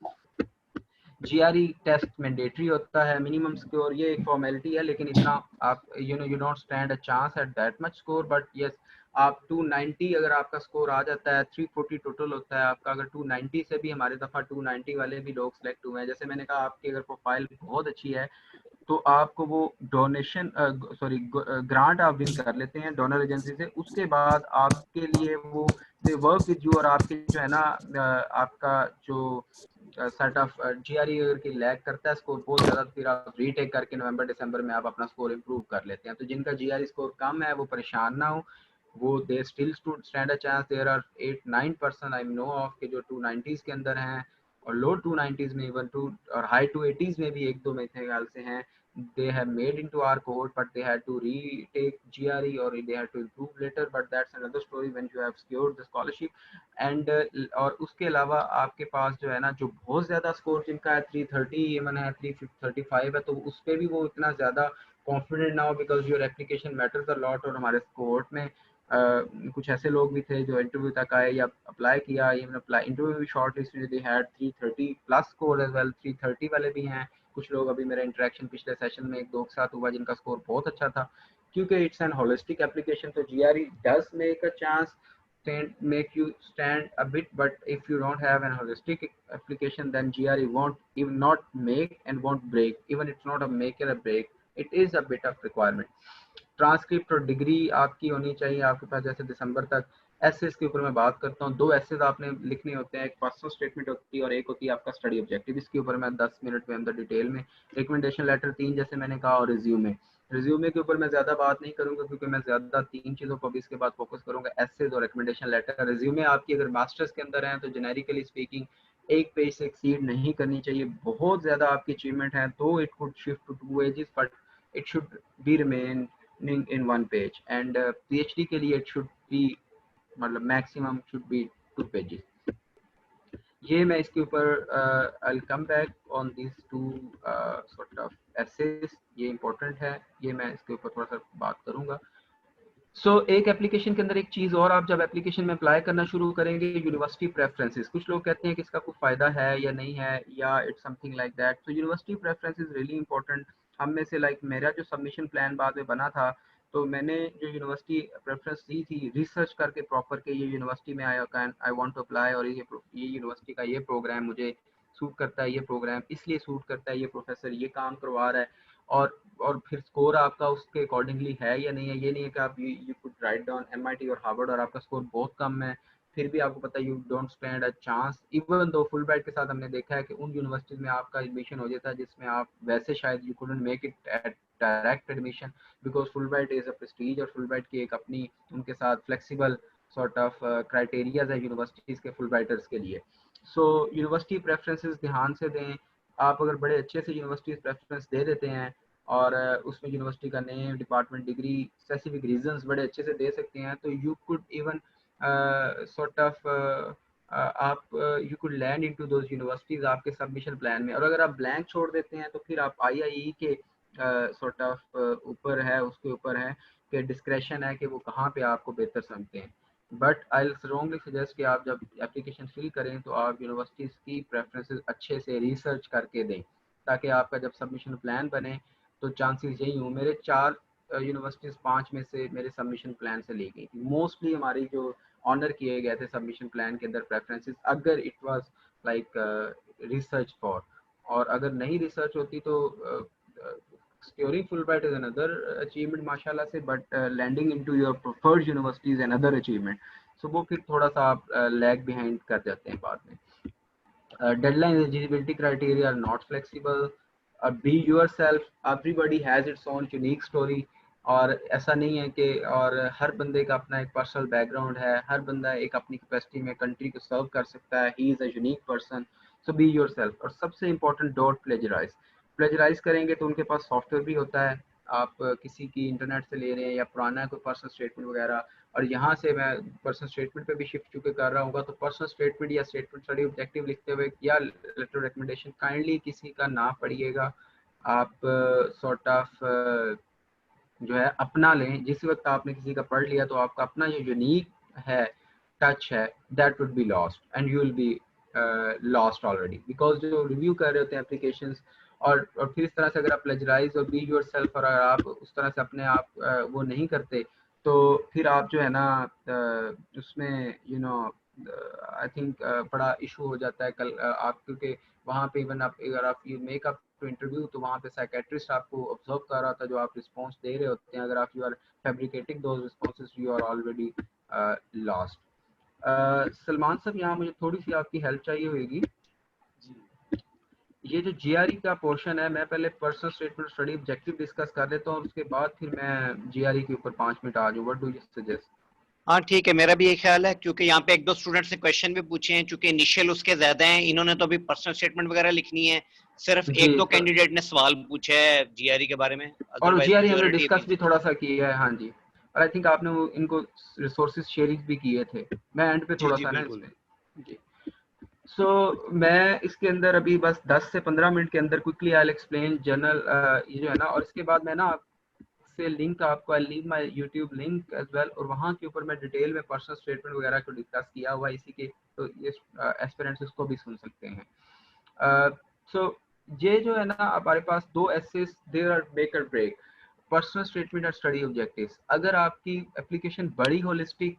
GRE test mandatory होता है, minimum score ये एक formality है, लेकिन इतना आप you don't stand a chance at that much score, but yes आप 290 अगर आपका स्कोर आ जाता है, 340 टोटल होता है आपका, अगर 290 से भी हमारे दफ़ा 290 वाले भी लोग सेलेक्ट हुए हैं, जैसे मैंने कहा आपकी अगर प्रोफाइल बहुत अच्छी है तो आपको वो डोनेशन ग्रांट आप विन कर लेते हैं डोनर एजेंसी से, उसके बाद आपके लिए वो दे वर्क विद यू, और आपके जो है ना आपका जो सेट ऑफ GRE अगर की लैग करता है स्कोर बहुत ज़्यादा, तो फिर आप रीटेक करके नवंबर दिसंबर में आप अपना स्कोर इम्प्रूव कर लेते हैं। तो जिनका GRE स्कोर कम है वो परेशान ना हो, वो they still stand a chance. There are 8-9% I know of के जो 290s के अंदर हैं, और लो 290s में इवन टू और हाई 280s में भी एक दो मेरे ख्याल से हैं, they have made into our cohort but they had to retake GRE or they had to improve later, but that's another story when you have secured the scholarship. And और उसके अलावा आपके पास जो है ना जो बहुत ज़्यादा स्कोर जिनका है 330 इवन है 335 है, तो उस पर भी वो इतना ज़्यादा कॉन्फिडेंट ना हो, because your application matters a lot. और हमारे कोर्ट में कुछ ऐसे लोग भी थे जो इंटरव्यू तक आए या अप्लाई किया, इवन अप्लाई इंटरव्यू भी shortlist they had 330 plus score as well, 330 वाले भी हैं कुछ लोग। अभी मेरा इंटरेक्शन पिछले सेशन में एक दो के साथ हुआ जिनका स्कोर बहुत अच्छा था, क्योंकि इट्स एन होलिस्टिक एप्लीकेशन। तो GRE does make a chance make you stand a bit, but if you don't have an holistic application then GRE won't even not make and won't break, even it's not a make or a break, it is a bit of requirement। Transcript और degree आपकी होनी चाहिए आपके पास, जैसे दिसंबर तक। Assess के ऊपर मैं बात करता हूँ, 2 एसेस आपने लिखने होते हैं, एक पर्सनल स्टेटमेंट होती है और एक होती है आपका स्टडी ऑब्जेक्टिव। इसके ऊपर मैं 10 मिनट में अंदर डिटेल में, रिकमेंडेशन लेटर 3 जैसे मैंने कहा, और रिज्यूमे के ऊपर मैं ज़्यादा बात नहीं करूंगा क्योंकि मैं ज़्यादा 3 चीज़ों पर भी इसके बाद फोकस करूंगा, एसेज और रिकमेंडेशन लेटर। रिज्यूमे आपकी अगर मास्टर्स के अंदर है तो जेनेरिकली स्पीकिंग एक पेज से एक्सीड नहीं करनी चाहिए। बहुत ज़्यादा आपकी अचीवमेंट है तो it could shift to 2 pages, but it should be remain in one page, and PhD के लिए it should be मतलब maximum should be 2 pages। ये मैं इसके ऊपर I'll come back on these 2 sort of essays, ये important है, ये मैं इसके ऊपर थोड़ा सा बात करूंगा। एक एप्लीकेशन के अंदर एक चीज़ और, आप जब एप्लीकेशन में अप्लाई करना शुरू करेंगे, यूनिवर्सिटी प्रेफरेंसेस, कुछ लोग कहते हैं कि इसका कोई फ़ायदा है या नहीं है, या इट्स समथिंग लाइक दैट। तो यूनिवर्सिटी प्रेफरेंसेस रियली इंपॉर्टेंट। हम में से मेरा जो सबमिशन प्लान बाद में बना था, तो मैंने जो यूनिवर्सिटी प्रेफरेंस दी थी रिसर्च करके प्रॉपर के ये यूनिवर्सिटी में आई वांट टू अप्लाई, और ये यूनिवर्सिटी का ये प्रोग्राम मुझे सूट करता है, ये प्रोग्राम इसलिए सूट करता है, ये प्रोफेसर ये काम करवा रहा है, और फिर स्कोर आपका उसके अकॉर्डिंगली है या नहीं है। ये नहीं है कि आप you could write down MIT और हार्वर्ड और आपका स्कोर बहुत कम है, फिर भी आपको पता है you don't stand a chance. Even though full bright के साथ हमने देखा है कि उन यूनिवर्सिटीज में आपका एडमिशन हो जाता है जिसमें आप वैसे शायद you couldn't make it at direct admission, because full bright is a Prestige, और फुल ब्राइट की एक अपनी उनके साथ फ्लेक्सिबल सॉर्ट ऑफ क्राइटेरियाज है यूनिवर्सिटीज़ के फुल ब्राइटर्स के लिए। सो यूनिवर्सिटी प्रेफरेंसेस ध्यान से दें। आप अगर बड़े अच्छे से यूनिवर्सिटीज़ प्रेफरेंस दे देते हैं और उसमें यूनिवर्सिटी का name, department, degree, specific reasons बड़े अच्छे से दे सकते हैं, तो you could even sort of आप you could land into those universities आपके सबमिशन प्लान में। और अगर आप ब्लैंक छोड़ देते हैं तो फिर आप IIE के सॉर्ट ऑफ ऊपर है, उसके ऊपर है कि डिस्क्रेशन है कि वो कहाँ पे आपको बेहतर समझते हैं। बट आई स्ट्रॉन्गली सजेस्ट कि आप जब एप्लीकेशन फिल करें तो आप यूनिवर्सिटीज़ की प्रेफरेंसेस अच्छे से रिसर्च करके दें, ताकि आपका जब सबमिशन प्लान बने तो चांसेस यही हूँ। मेरे 4 यूनिवर्सिटीज़ 5 में से मेरे सबमिशन प्लान से ली गई थी। मोस्टली हमारी जो ऑनर किए गए थे सबमिशन प्लान के अंदर प्रेफरेंसेस, अगर it was like research for, और अगर नहीं रिसर्च होती तो securing Fulbright is another achievement माशाल्लाह से, but landing into your preferred university is another achievement। So वो फिर थोड़ा सा आप lag behind कर जाते हैं बाद में। Deadline eligibility criteria are not flexible। be yourself, everybody has its own unique story, और ऐसा नहीं है कि और हर बंदे का अपना एक पर्सनल बैकग्राउंड है, हर बंदा एक अपनी कैपेसिटी में कंट्री को सर्व कर सकता है, he is a unique person. So be yourself. और सबसे इम्पोर्टेंट, डोंट प्लेजराइज। प्लेजराइज करेंगे तो उनके पास सॉफ्टवेयर भी होता है, आप किसी की इंटरनेट से ले रहे हैं या पुराना कोई पर्सनल स्टेटमेंट वगैरह, और यहाँ से मैं पर्सनल स्टेटमेंट पे भी शिफ्ट चुके कर रहा हूँ, तो पर्सनल स्टेटमेंट या स्टेटमेंट स्टडी ऑब्जेक्टिव लिखते हुए या लेटर रिकमेंडेशन काइंडली किसी का ना पढ़िएगा। आप सॉर्ट ऑफ जो है अपना लें। जिस वक्त आपने किसी का पढ़ लिया तो आपका अपना जो यूनिक है, टच है, that would be lost and you will be lost already, because जो रिव्यू कर रहे होते हैं एप्लीकेशंस, और फिर इस तरह से अगर आप प्लेजराइज और बी योर सेल्फ, और अगर आप उस तरह से अपने आप वो नहीं करते, तो फिर आप जो है ना उसमें यू नो आई थिंक बड़ा इशू हो जाता है कल आप, क्योंकि वहाँ पे इवन आप अगर आप you make up to interview, तो वहाँ पे साइकेट्रिस्ट आपको ऑब्जर्व कर रहा था जो आप रिस्पॉन्स दे रहे होते हैं, अगर आप you are fabricating those responses, you are already lost. Salman साहब, यहाँ मुझे थोड़ी सी आपकी हेल्प चाहिए होगी। ये जो जीआरई का पोर्शन है, मैं पहले personal statement study objective discuss कर लेता हूँ, उसके बाद फिर मैं जीआरई के ऊपर 5 मिनट आ जाऊँ। What do you suggest? हाँ ठीक है, मेरा भी ये ख्याल है, क्योंकि यहाँ पे एक दो स्टूडेंट्स ने क्वेश्चन भी पूछे हैं, चूंकि इनिशियल उसके ज्यादा हैं, इन्होंने तो अभी पर्सनल स्टेटमेंट वगैरह लिखनी है, सिर्फ जी, एक दो तो कैंडिडेट ने सवाल पूछे है जीआरई के बारे में, और अदरवाइज जीआरई हमने मेजोरिटी डिस्कस अभी। भी थोड़ा सा किया है, हाँ जी, और आई थिंक आपने वो इनको रिसोर्सेज शेयरिंग भी किए थे, मैं एंड पे जी थोड़ा जी सा ना बिल्कुल। इसमें जी। सो मैं इसके अंदर अभी बस 10 से 15 मिनट के अंदर quickly I will explain general ये जो है ना, और इसके बाद मैं ना से लिंक आपको, I leave my YouTube link as well, और वहाँ के ऊपर मैं डिटेल में पर्सनल स्टेटमेंट वगैरह को डिस्कस किया हुआ है इसी के, तो ये एस्पिरेंट्स इसको भी सुन सकते हैं। सो ये जो है ना हमारे पास दो एसेस, देयर आर मेक और ब्रेक, पर्सनल स्टेटमेंट और स्टडी ऑब्जेक्टिव्स। अगर आपकी एप्लीकेशन बड़ी होलिस्टिक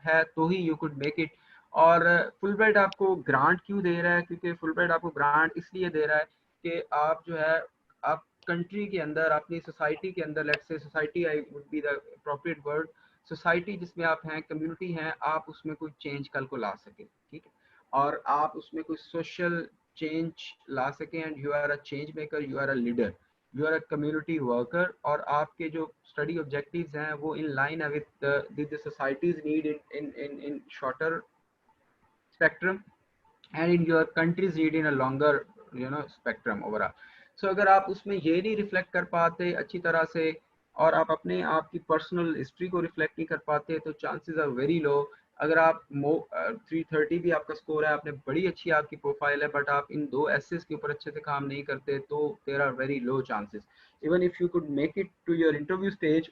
है तो ही यू कुड मेक इट। और फुलब्राइट आपको ग्रांट क्यों दे रहा है? क्योंकि फुलब्राइट आपको ग्रांट इसलिए दे रहा है कि आप जो है, आप कंट्री के अंदर, अपनी सोसाइटी के अंदर, let's say society I would be the appropriate word, society जिसमें आप हैं, कम्युनिटी हैं, आप उसमें कोई चेंज कल को ला सके, ठीक है, और आप उसमें कोई सोशल चेंज ला सके, and you are a change maker, you are a leader, you are a community worker, और आपके जो स्टडी ऑब्जेक्टिव्स हैं वो इन लाइन है with the society's need in shorter spectrum, and in your country's need in a longer spectrum overall. So अगर आप उसमें ये नहीं रिफ्लेक्ट कर पाते अच्छी तरह से, और आप अपने आप की पर्सनल हिस्ट्री को रिफ्लेक्ट नहीं कर पाते, तो चांसेस आर वेरी लो। अगर आप 330 भी आपका स्कोर है, आपने बड़ी अच्छी आपकी प्रोफाइल है, बट आप इन दो एसेस के ऊपर अच्छे से काम नहीं करते, तो there are very low chances. Even if you could make it to your interview stage,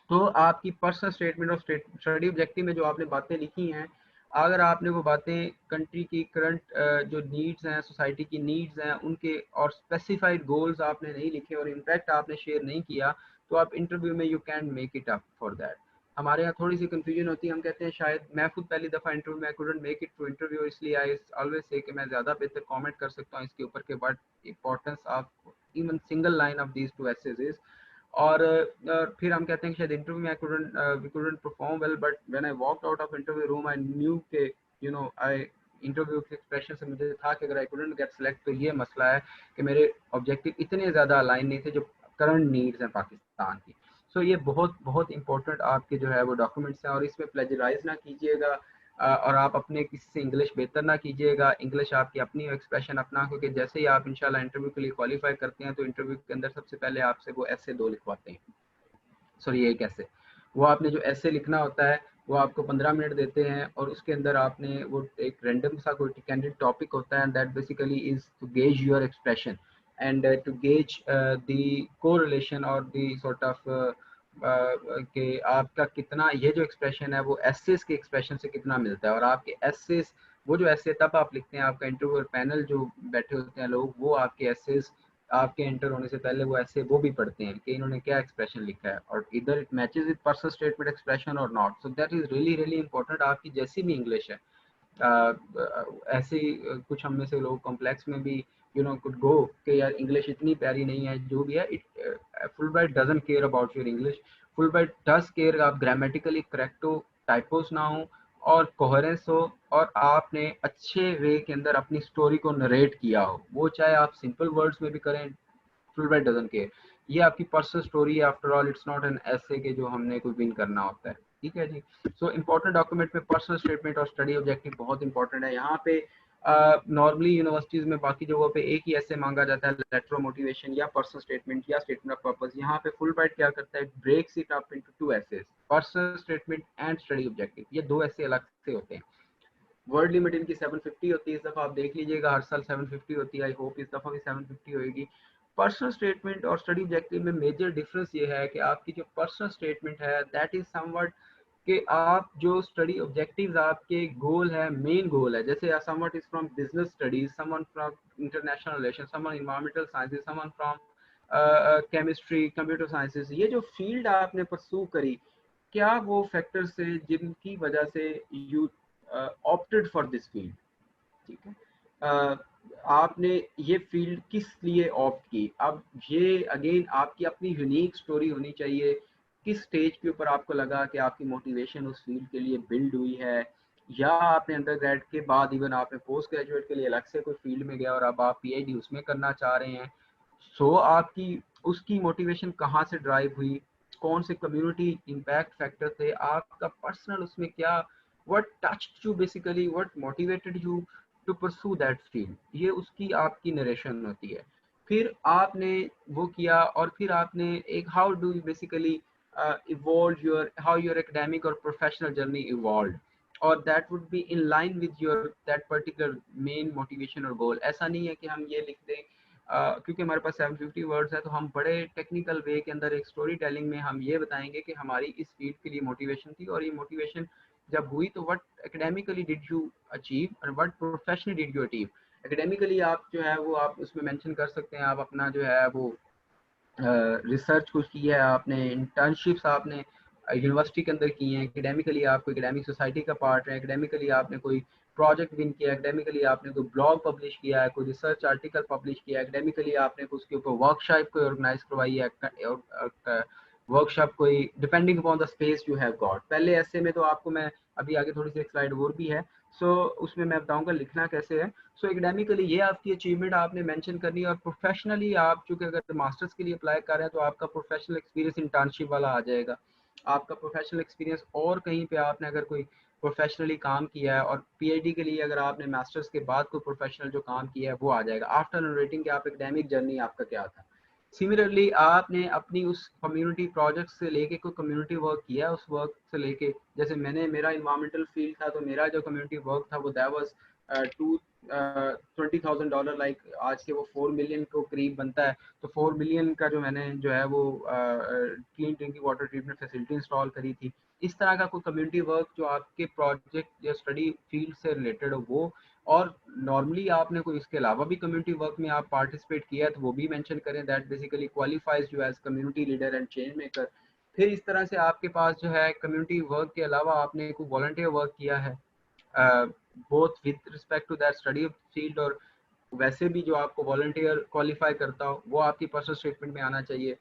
तो आपकी पर्सनल स्टेटमेंट और स्टडी ऑब्जेक्टिव में जो आपने बातें लिखी हैं, अगर आपने वो बातें कंट्री की करंट जो नीड्स हैं, सोसाइटी की नीड्स हैं उनके, और स्पेसिफाइड गोल्स आपने नहीं लिखे और इम्पैक्ट आपने शेयर नहीं किया, तो आप इंटरव्यू में you can make it up for that. हमारे यहाँ थोड़ी सी कंफ्यूजन होती है, हम कहते हैं शायद, मैं खुद पहली दफ़ा इंटरव्यू में couldn't make it to interview, इसलिए आई ऑलवेज से कि मैं ज़्यादा बेहतर कमेंट कर सकता हूँ इसके ऊपर के, but importance of even single line of these two essays is. और फिर हम कहते हैं कि शायद इंटरव्यू में we couldn't perform well, but when I walked out of interview room I knew के आई इंटरव्यू के एक्सप्रेशन से मुझे था कि अगर आई कुडंट गेट सिलेक्ट, तो ये मसला है कि मेरे ऑब्जेक्टिव इतने ज़्यादा अलाइन नहीं थे जो करंट नीड्स हैं पाकिस्तान की। सो ये बहुत बहुत इंपॉर्टेंट आपके जो है वो डॉक्यूमेंट्स हैं, और इसमें प्लेजराइज ना कीजिएगा, और आप अपने किसी से इंग्लिश बेहतर ना कीजिएगा, इंग्लिश आपकी अपनी एक्सप्रेशन अपना, क्योंकि जैसे ही आप इंशाल्लाह इंटरव्यू के लिए क्वालिफाई करते हैं, तो इंटरव्यू के अंदर सबसे पहले आपसे वो ऐसे 2 लिखवाते हैं, सॉरी एक ऐसे, वो आपने जो ऐसे लिखना होता है वो आपको 15 मिनट देते हैं, और उसके अंदर आपने वो एक रैंडम सा कोई कैंडिडेट टॉपिक होता है, that basically is to gauge your expression and to gauge the correlation और द सॉर्ट ऑफ कि आपका कितना ये जो एक्सप्रेशन है वो एसेस के एक्सप्रेशन से कितना मिलता है, और आपके एसेस, वो जो ऐसे तब आप लिखते हैं, आपका इंटरव्यू पैनल जो बैठे होते हैं लोग, वो आपके एसेस आपके एंटर होने से पहले वो ऐसे वो भी पढ़ते हैं कि इन्होंने क्या एक्सप्रेशन लिखा है, और इधर it matches with personal statement expression और not, so that is really really important. आपकी जैसी भी इंग्लिश है, ऐसे कुछ हम में से लोग कॉम्प्लेक्स में भी कुड गो कि यार इंग्लिश इतनी प्यारी नहीं है, जो भी है, it Fulbright doesn't care about your English, Fulbright does care आप ग्रामेटिकली करेक्ट हो, टाइपोस ना हो, और कोहेरेंस हो, और आपने अच्छे वे के अंदर अपनी स्टोरी को नरेट किया हो, वो चाहे आप सिंपल वर्ड्स में भी करें, फुलब्राइट डजंट केयर। ये आपकी पर्सनल स्टोरी है, after all it's not an ऐसे के जो हमने कोई विन करना होता है, ठीक है जी। सो इंपॉर्टेंट डॉक्यूमेंट में पर्सनल स्टेटमेंट और स्टडी ऑब्जेक्टिव बहुत इंपॉर्टेंट है। यहाँ पे नॉर्मली यूनिवर्सिटीज में बाकी जगहों पे एक ही ऐसे मांगा जाता है, लेटर ऑफ मोटिवेशन या पर्सनल स्टेटमेंट या स्टेटमेंट ऑफ पर्पस। यहाँ पे फुलब्राइट क्या करता है, breaks it up into 2 essays, personal statement and study objective, ये 2 ऐसे अलग से होते हैं। वर्ड लिमिट इनकी 750 होती है, इस दफ़ा आप देख लीजिएगा, हर साल 750 होती है, आई होप इस दफ़ा भी 750 होगी। पर्सनल स्टेटमेंट और स्टडी ऑब्जेक्टिव में मेजर डिफरेंस ये है कि आपकी जो पर्सनल स्टेटमेंट है दैट इज समवट कि आप जो स्टडी ऑब्जेक्टिव्स आपके गोल है, मेन गोल है, जैसे someone is from business studies, someone from international relation, someone environmental sciences, someone from chemistry, computer sciences, ये जो फील्ड आपने परसू करी, क्या वो फैक्टर्स से जिनकी वजह से you opted for this field, ठीक है, आपने ये फील्ड किस लिए ऑप्ट की। अब ये अगेन आपकी अपनी यूनिक स्टोरी होनी चाहिए, किस स्टेज के ऊपर आपको लगा कि आपकी मोटिवेशन उस फील्ड के लिए बिल्ड हुई है, या आपने अंडर ग्रेड के बाद इवन आपने पोस्ट ग्रेजुएट के लिए अलग से कोई फील्ड में गया और अब आप पीएचडी उसमें करना चाह रहे हैं। सो आपकी उसकी मोटिवेशन कहाँ से ड्राइव हुई, कौन से कम्युनिटी इम्पैक्ट फैक्टर थे, आपका पर्सनल उसमें क्या, what touched you basically, what motivated you to pursue that field, ये उसकी आपकी नरेशन होती है। फिर आपने वो किया और फिर आपने एक how do you basically evolve your how your academic or professional journey evolved, or that would be in line with your that particular main motivation or goal। ऐसा नहीं है कि हम ये लिख दें क्योंकि हमारे पास 750 वर्ड्स है तो हम बड़े टेक्निकल वे के अंदर एक स्टोरी टेलिंग में हम ये बताएंगे कि हमारी इस फील्ड के लिए मोटिवेशन थी, और ये मोटिवेशन जब हुई तो what academically did you achieve और what professionally did you achieve. Academically आप जो है वो आप उसमें मेंशन कर सकते हैं, आप अपना जो है वो रिसर्च कुछ की है आपने, इंटर्नशिप्स आपने यूनिवर्सिटी के अंदर की हैं, एकेडमिकली आप कोई एकेडमिक सोसाइटी का पार्ट है, एकेडमिकली आपने कोई प्रोजेक्ट विन किया, एकेडमिकली आपने कोई ब्लॉग पब्लिश किया है, कोई रिसर्च आर्टिकल पब्लिश किया है, एकेडमिकली आपने उसके ऊपर वर्कशॉप कोई ऑर्गेनाइज करवाई है, वर्कशॉप कोई depending upon the space you have got. पहले ऐसे में तो आपको मैं अभी आगे थोड़ी सी एक स्लाइड और भी है, सो उसमें मैं बताऊंगा लिखना कैसे है। सो एकेडमिकली ये आपकी अचीवमेंट आपने मेंशन करनी है, और प्रोफेशनली आप चूंकि अगर मास्टर्स के लिए अप्लाई कर रहे हैं तो आपका प्रोफेशनल एक्सपीरियंस इंटर्नशिप वाला आ जाएगा, आपका प्रोफेशनल एक्सपीरियंस, और कहीं पे आपने अगर कोई प्रोफेशनली काम किया है, और पीएचडी के लिए अगर आपने मास्टर्स के बाद कोई प्रोफेशनल जो काम किया है वो आ जाएगा आफ्टर नरेटिंग कि आप एकेडमिक जर्नी आपका क्या था। सिमिलरली आपने अपनी उस कम्युनिटी प्रोजेक्ट से लेके कोई कम्युनिटी वर्क किया, उस वर्क से लेके, जैसे मैंने मेरा इन्वायरमेंटल फील्ड था तो मेरा जो कम्युनिटी वर्क था वो दैट वाज $20,000, लाइक आज के वो 4 मिलियन को करीब बनता है, तो 4 मिलियन का जो मैंने जो है वो clean drinking water treatment facility install करी थी। इस तरह का कोई कम्युनिटी वर्क जो आपके प्रोजेक्ट या स्टडी फील्ड से रिलेटेड हो वो, और नॉर्मली आपने कोई इसके अलावा भी कम्युनिटी वर्क में आप पार्टिसिपेट किया है तो वो भी मेंशन करें, that basically qualifies you as community leader and change maker. फिर इस तरह से आपके पास जो है कम्युनिटी वर्क के अलावा आपने कोई वॉलंटियर वर्क किया है both with respect to that study field, और वैसे भी जो आपको वॉलंटियर क्वालिफाई करता हो वो आपकी पर्सनल स्टेटमेंट में आना चाहिए।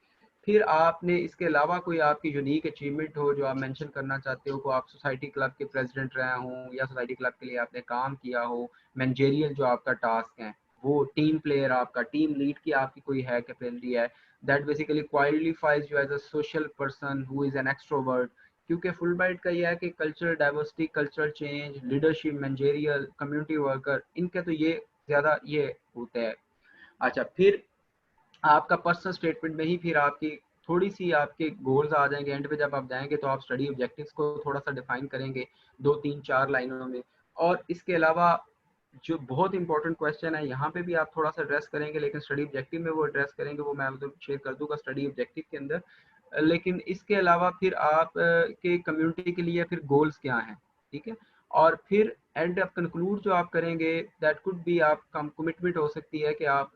फिर आपने इसके अलावा कोई आपकी यूनिक अचीवमेंट हो जो आप मेंशन करना चाहते हो, को आप सोसाइटी क्लब के प्रेसिडेंट रहे हों या सोसाइटी क्लब के लिए आपने काम किया हो, मैनेजेरियल जो आपका टास्क है वो, टीम प्लेयर आपका, टीम लीड की आपकी कोई है कैपेबिलिटी है, that basically qualifies you as a social person who is an extrovert. क्योंकि फुल ब्राइट का ये है कि cultural diversity, cultural change, leadership, managerial, community worker, इनके तो ये ज़्यादा ये होते हैं। अच्छा, फिर आपका पर्सनल स्टेटमेंट में ही फिर आपकी थोड़ी सी आपके गोल्स आ जाएंगे, एंड पे जब आप जाएंगे तो आप स्टडी ऑब्जेक्टिव्स को थोड़ा सा डिफाइन करेंगे 2 3 4 लाइनों में। और इसके अलावा जो बहुत इंपॉर्टेंट क्वेश्चन है यहाँ पे भी आप थोड़ा सा एड्रेस करेंगे, लेकिन स्टडी ऑब्जेक्टिव में वो एड्रेस करेंगे, वो मैं मतलब शेयर कर दूंगा स्टडी ऑब्जेक्टिव के अंदर। लेकिन इसके अलावा फिर आप के कम्युनिटी के लिए फिर गोल्स क्या हैं, ठीक है। और फिर एंड अप कंक्लूड जो आप करेंगे दैट कुड बी आप कमिटमेंट हो सकती है कि आप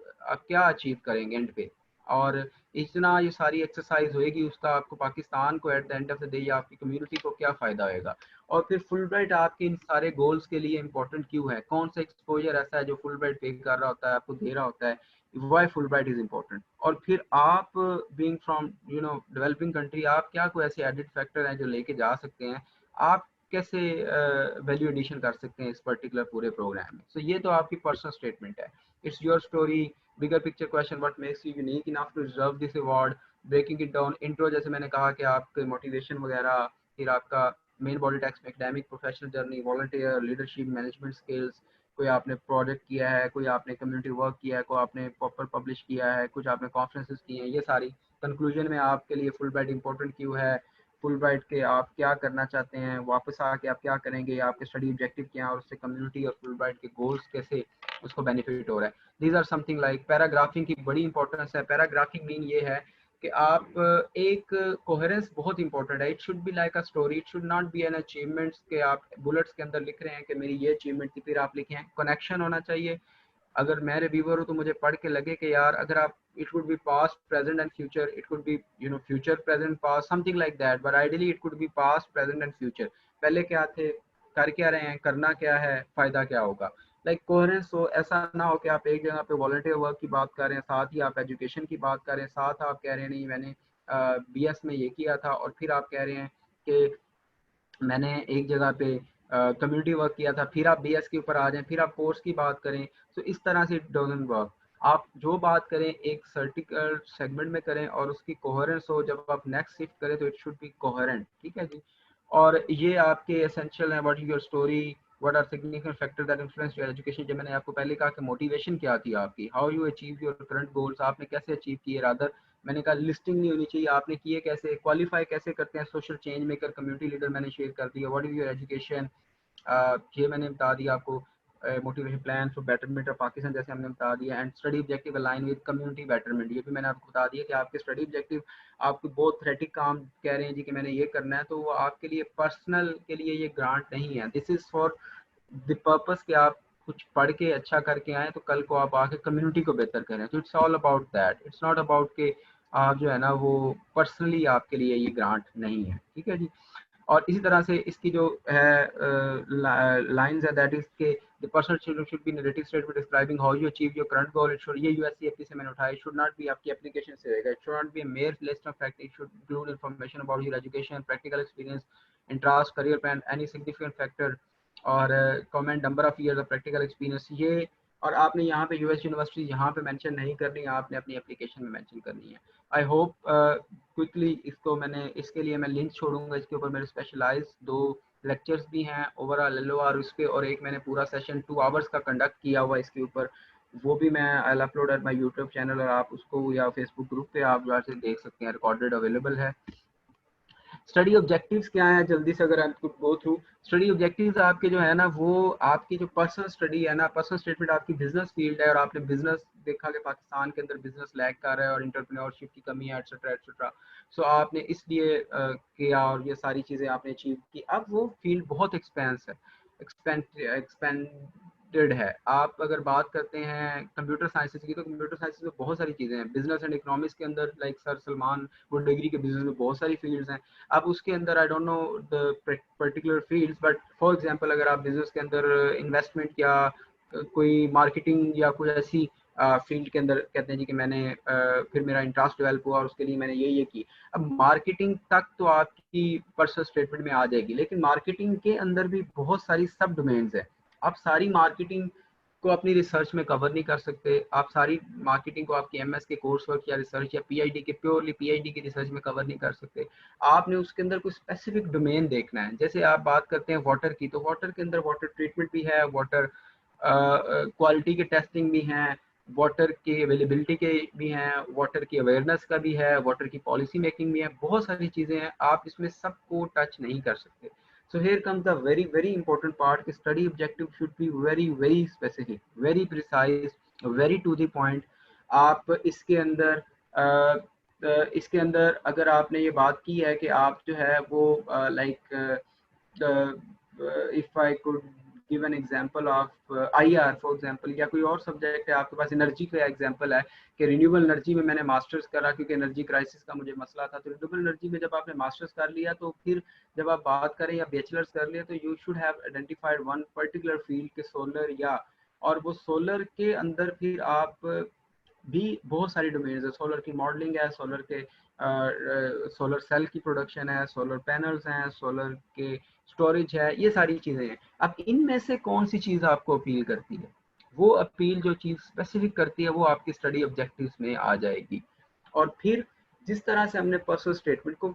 क्या अचीव करेंगे एंड पे, और इतना ये सारी एक्सरसाइज होएगी उसका आपको पाकिस्तान को at the end of the day या आपकी कम्युनिटी को क्या फ़ायदा होएगा। और फिर फुल ब्राइट आपके इन सारे गोल्स के लिए इंपॉर्टेंट क्यों है, कौन सा एक्सपोजर ऐसा है जो फुल ब्राइट पे कर रहा होता है, आपको दे रहा होता है, why Fulbright is important. और फिर आप बीइंग फ्रॉम डेवलपिंग कंट्री, आप क्या कोई ऐसे एडिड फैक्टर हैं जो लेके जा सकते हैं, आप कैसे वैल्यू एडिशन कर सकते हैं इस पर्टिकुलर पूरे प्रोग्राम में। सो ये तो आपकी पर्सनल स्टेटमेंट है, it's your story, bigger picture question, what makes you unique enough to deserve this award, breaking it down, intro जैसे मैंने कहा कि आपके मोटिवेशन वगैरह, फिर आपका मेन बॉडी टेक्स्ट में academic professional journey, volunteer, leadership, management skills, कोई आपने प्रोजेक्ट किया है, कोई आपने कम्युनिटी वर्क किया है, कोई आपने प्रॉपर पब्लिश किया है, कुछ आपने कॉन्फ्रेंसेस किए हैं, ये सारी कंक्लूजन में आपके लिए फुल ब्राइट इंपॉर्टेंट क्यों है, फुल ब्राइट के आप क्या करना चाहते हैं, वापस आके आप क्या करेंगे, आपके स्टडी ऑब्जेक्टिव क्या है, और उससे कम्युनिटी और फुल ब्राइट के गोल्स कैसे उसको बेनिफिट हो रहा है। These are something like paragraphing की बड़ी इंपॉर्टेंस है। पैराग्राफिंग मीन ये है कि आप एक कोहेरेंस बहुत इंपॉर्टेंट है। It should be like a story, it should not be an achievements के आप बुलेट्स के अंदर लिख रहे हैं कि मेरी ये अचीवमेंट थी, फिर आप लिखें। कनेक्शन होना चाहिए। अगर मैं रिव्यूअर हूँ तो मुझे पढ़ के लगे कि यार अगर आप, it could be past present and future, it could be future present past, something like that, but ideally it could be past present and future. पहले क्या थे, कर क्या रहे हैं, करना क्या है, फायदा क्या होगा। लाइक कोहेरेंस हो, ऐसा ना हो कि आप एक जगह पे वॉलंटियर वर्क की बात कर रहे हैं, साथ ही आप एजुकेशन की बात कर रहे हैं, साथ आप कह रहे हैं नहीं मैंने बीएस में ये किया था, और फिर आप कह रहे हैं कि मैंने एक जगह पे कम्युनिटी वर्क किया था, फिर आप बीएस के ऊपर आ जाएं, फिर आप कोर्स की बात करें। तो इस तरह से इट डजंट वर्क। आप जो बात करें एक सर्टिकल सेगमेंट में करें और उसकी कोहेरेंस हो, जब आप नेक्स्ट शिफ्ट करें तो इट शुड बी कोहेरेंट, ठीक है जी। और ये आपके एसेंशियल है, what is your story, what are significant factor that influence your education. जब मैंने आपको पहले कहा कि मोटिवेशन क्या थी आपकी, how you achieve your current goals, आपने कैसे अचीव किए, रादर मैंने कहा लिस्टिंग नहीं होनी चाहिए, आपने किए कैसे, क्वालिफाई कैसे करते हैं social change maker, community leader मैंने शेयर कर दिया, व्हाट इज योर एजुकेशन, ये मैंने बता दिया आपको, motivation plan for betterment of Pakistan जैसे हमने बता दिया, and study objective align with community betterment, ये भी मैंने आपको बता दिया कि आपके स्टडी ऑब्जेक्टिव, आपको बहुत थ्रेटिक काम कह रहे हैं जी कि मैंने ये करना है, तो वो आपके लिए पर्सनल के लिए ये ग्रांट नहीं है। This is for the purpose कि आप कुछ पढ़ के अच्छा करके आए तो कल को आप आके कम्युनिटी को बेहतर करें। तो it's all about that, it's not about के आप जो है ना वो पर्सनली आपके लिए ये ग्रांट नहीं है, ठीक है जी। और इसी तरह से इसकी जो है लाइंस है दैट इज के the personal should be narrative statement describing how you achieve your current goal. It should, ये यूएससीएफपी से मैंने उठाया, इट शुड नॉट बी आपकी एप्लीकेशन से होएगा, it should not be a mere list of fact, it should include information about your education, practical experience, interest, career plan, any significant factor और comment number of years of practical experience. ये और आपने यहाँ पे US university यहाँ पे mention नहीं करनी है, आपने अपनी एप्लीकेशन में मेंशन करनी है। आई होप क्विकली इसको मैंने, इसके लिए मैं लिंक छोड़ूंगा, इसके ऊपर मेरे स्पेशलाइज 2 लेक्चर्स भी हैं ओवरऑल एलओआर उस पे, और एक मैंने पूरा सेशन 2 आवर्स का कंडक्ट किया हुआ इसके ऊपर, वो भी मैं I upload at my YouTube channel, और आप उसको या फेसबुक ग्रुप पे आप जो से देख सकते हैं, रिकॉर्डेड अवेलेबल है। स्टडी ऑब्जेक्टिव्स क्या है, जल्दी से अगर आपको गो थ्रू। स्टडी ऑब्जेक्टिव्स आपके जो है ना वो आपकी जो पर्सनल स्टडी है ना, पर्सनल स्टेटमेंट आपकी बिजनेस फील्ड है, और आपने बिजनेस देखा कि पाकिस्तान के अंदर बिजनेस लैग कर रहा है और एंटरप्रेन्योरशिप की कमी है एटसेट्रा एटसेट्रा, सो आपने इसलिए किया और ये सारी चीज़ें आपने अचीव की। अब वो फील्ड बहुत एक्सपेंस है, एक्सपेंडेड है। आप अगर बात करते हैं कंप्यूटर साइंसेज की, तो कंप्यूटर साइंसेज में बहुत सारी चीज़ें हैं, बिजनेस एंड इकोनॉमिक्स के अंदर लाइक सर सलमान वो डिग्री के बिजनेस में बहुत सारी फील्ड्स हैं। अब उसके अंदर आई don't know the particular fields, but for example अगर आप बिजनेस के अंदर इन्वेस्टमेंट या कोई मार्केटिंग या कोई ऐसी फील्ड के अंदर कहते हैं जी कि मैंने फिर मेरा इंटरेस्ट डेवलप हुआ और उसके लिए मैंने ये की। अब मार्केटिंग तक तो आपकी पर्सनल स्टेटमेंट में आ जाएगी, लेकिन मार्केटिंग के अंदर भी बहुत सारी सब डोमेन्स है। आप सारी मार्केटिंग को अपनी रिसर्च में कवर नहीं कर सकते, आप सारी मार्केटिंग को आपकी एमएस के कोर्स वर्क या रिसर्च या पीएचडी के प्योरली पीएचडी की रिसर्च में कवर नहीं कर सकते। आपने उसके अंदर कोई स्पेसिफिक डोमेन देखना है। जैसे आप बात करते हैं वाटर की, तो वाटर के अंदर वाटर ट्रीटमेंट भी है, वाटर क्वालिटी के टेस्टिंग भी हैं, वाटर की अवेलेबिलिटी के भी हैं, वाटर की अवेयरनेस का भी है, वाटर की पॉलिसी मेकिंग भी है, बहुत सारी चीज़ें हैं, आप इसमें सबको टच नहीं कर सकते। So here comes the very important part कि study objective should be very specific, very precise, very to the point। आप इसके अंदर अगर आपने ये बात की है कि आप जो है वो like if I could give an example of IR for example, या कोई और सब्जेक्ट है आपके पास, एनर्जी का एग्जांपल है कि रिन्यूएबल एनर्जी में मैंने मास्टर्स करा क्योंकि एनर्जी क्राइसिस का मुझे मसला था, तो रिन्यूएबल एनर्जी में जब आपने मास्टर्स कर लिया तो फिर जब आप बात करें या बैचलर्स कर लिया तो you should have identified one particular field के सोलर, या और वो सोलर के अंदर फिर आप भी बहुत सारी डोमेन्स है, सोलर की मॉडलिंग है, सोलर के सोलर सेल की प्रोडक्शन है, सोलर पैनल्स हैं, सोलर के स्टोरेज है, ये सारी चीज़ें हैं। अब इनमें से कौन सी चीज़ आपको अपील करती है, वो अपील जो चीज़ स्पेसिफिक करती है वो आपकी स्टडी ऑब्जेक्टिव्स में आ जाएगी। और फिर जिस तरह से हमने पर्सनल स्टेटमेंट को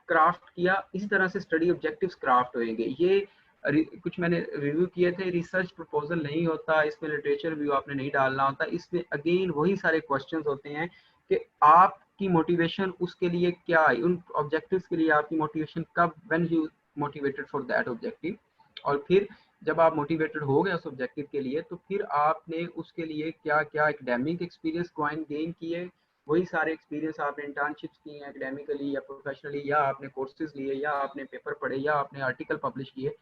क्राफ्ट किया, इसी तरह से स्टडी ऑब्जेक्टिव्स क्राफ्ट होंगे। ये कुछ मैंने रिव्यू किए थे, रिसर्च प्रपोजल नहीं होता इसमें, लिटरेचर रिव्यू आपने नहीं डालना होता इसमें, अगेन वही सारे क्वेश्चंस होते हैं कि आपकी मोटिवेशन उसके लिए क्या है, उन ऑब्जेक्टिव्स के लिए आपकी मोटिवेशन कब, when you motivated for that objective. और फिर जब आप मोटिवेटेड हो गए उस ऑब्जेक्टिव के लिए, तो फिर आपने उसके लिए क्या क्या एकेडमिक एक्सपीरियंस गेन किए, वही सारे एक्सपीरियंस आपने इंटर्नशिप्स की हैं एकेडमिकली या प्रोफेशनली, या आपने कोर्सेज लिए, या आपने पेपर पढ़े, या आपने आर्टिकल पब्लिश किए,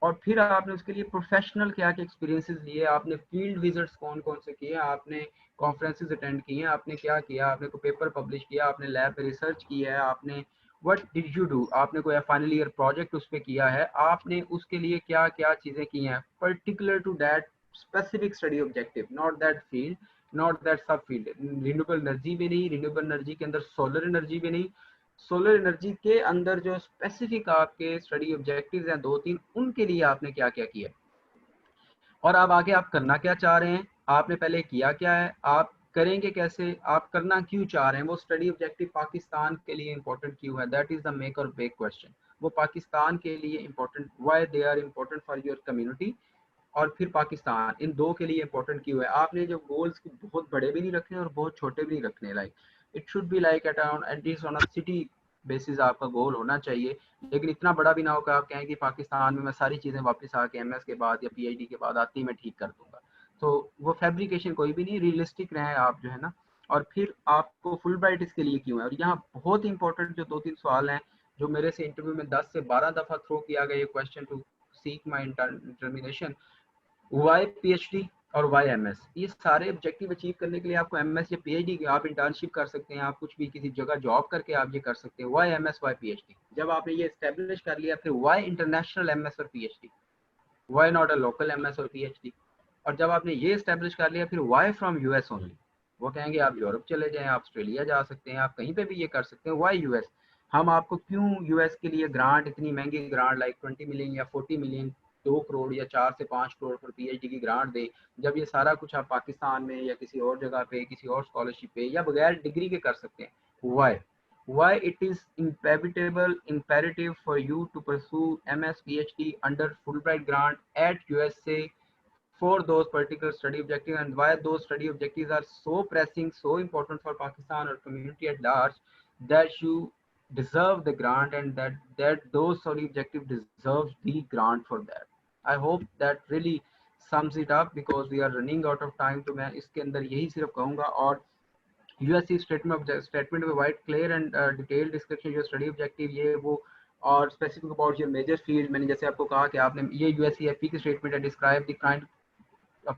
और फिर आपने उसके लिए प्रोफेशनल क्या क्या एक्सपीरियंसेस लिए, आपने फील्ड विजिट्स कौन कौन से किए, आपने कॉन्फ्रेंसेस अटेंड किए, आपने क्या किया, आपने कोई पेपर पब्लिश किया, आपने लैब में रिसर्च की है, आपने व्हाट डिड यू डू, आपने कोई फाइनल ईयर प्रोजेक्ट उस पर किया है, आपने उसके लिए क्या क्या चीज़ें की हैं particular to that specific study objective, not that field, not that sub field. Renewable energy भी नहीं, रिन्यूएबल एनर्जी के अंदर सोलर एनर्जी भी नहीं, सोलर एनर्जी के अंदर जो स्पेसिफिक आपके स्टडी ऑब्जेक्टिव्स हैं दो तीन, उनके लिए आपने क्या क्या किया, और अब आगे आप करना क्या चाह रहे हैं, आपने पहले किया क्या है, आप करेंगे कैसे, आप करना क्यों चाह रहे हैं। वो स्टडी ऑब्जेक्टिव पाकिस्तान के लिए इंपॉर्टेंट क्यों है, दैट इज द मेक और ब्रेक क्वेश्चन। वो पाकिस्तान के लिए important, why they are important for your community, और फिर पाकिस्तान, इन दो के लिए इंपॉर्टेंट क्यों है। आपने जो गोल्स बहुत बड़े भी नहीं रखने और बहुत छोटे भी नहीं रखने, like it should be like at least on a city basis आपका गोल होना चाहिए, लेकिन इतना बड़ा भी ना हो कि आप कहें कि पाकिस्तान में मैं सारी चीज़ें वापस आके एमएस के बाद या पीएचडी के बाद आती मैं ठीक कर दूंगा। तो वो फैब्रिकेशन कोई भी नहीं, रियलिस्टिक रहें आप जो है ना। और फिर आपको फुल ब्राइट इसके लिए क्यों है, और यहाँ बहुत इंपॉर्टेंट जो दो तीन सवाल हैं जो मेरे से इंटरव्यू में 10 से 12 दफ़ा थ्रो किया गया, ये question to seek my determination, why PhD और वाई एमएस। ये सारे ऑब्जेक्टिव अचीव करने के लिए आपको एमएस या पीएचडी की, आप इंटर्नशिप कर सकते हैं, आप कुछ भी किसी जगह जॉब करके आप ये कर सकते हैं। वाई एमएस वाई पीएचडी, जब आपने ये एस्टेब्लिश कर लिया, फिर वाई इंटरनेशनल एमएस और PhD, why not a local MS और पीएचडी। और जब आपने ये एस्टेब्लिश कर लिया, फिर वाई फ्रॉम यूएस ओनली। वो कहेंगे आप यूरोप चले जाएं, आप ऑस्ट्रेलिया जा सकते हैं, आप कहीं पे भी ये कर सकते हैं। वाई यूएस, हम आपको क्यों यूएस के लिए ग्रांट, इतनी महंगी ग्रांट लाइक 20 मिलियन या 40 मिलियन, 2 करोड़ या 4 से 5 करोड़ पर पीएचडी की ग्रांट दे, जब ये सारा कुछ आप पाकिस्तान में या किसी और जगह पे किसी और स्कॉलरशिप पे या बगैर डिग्री के कर सकते हैं। Why, why it is inevitable imperative for you to pursue MS PhD under Fulbright grant at USA for those particular study objectives, and why those study objectives are so pressing, so important for Pakistan or community at large, that you deserve the grant, and that those study objective deserves the grant for that. I hope that really sums it up because we are running out of time. तो मैं इसके अंदर यही सिर्फ कहूँगा, और USC statement में white clear and detail description your study objective, ये वो, और specific about your major field. मैंने जैसे आपको कहा कि आपने ये यूएससीएफपी की स्टेटमेंट है, डिस्क्राइब द काइंड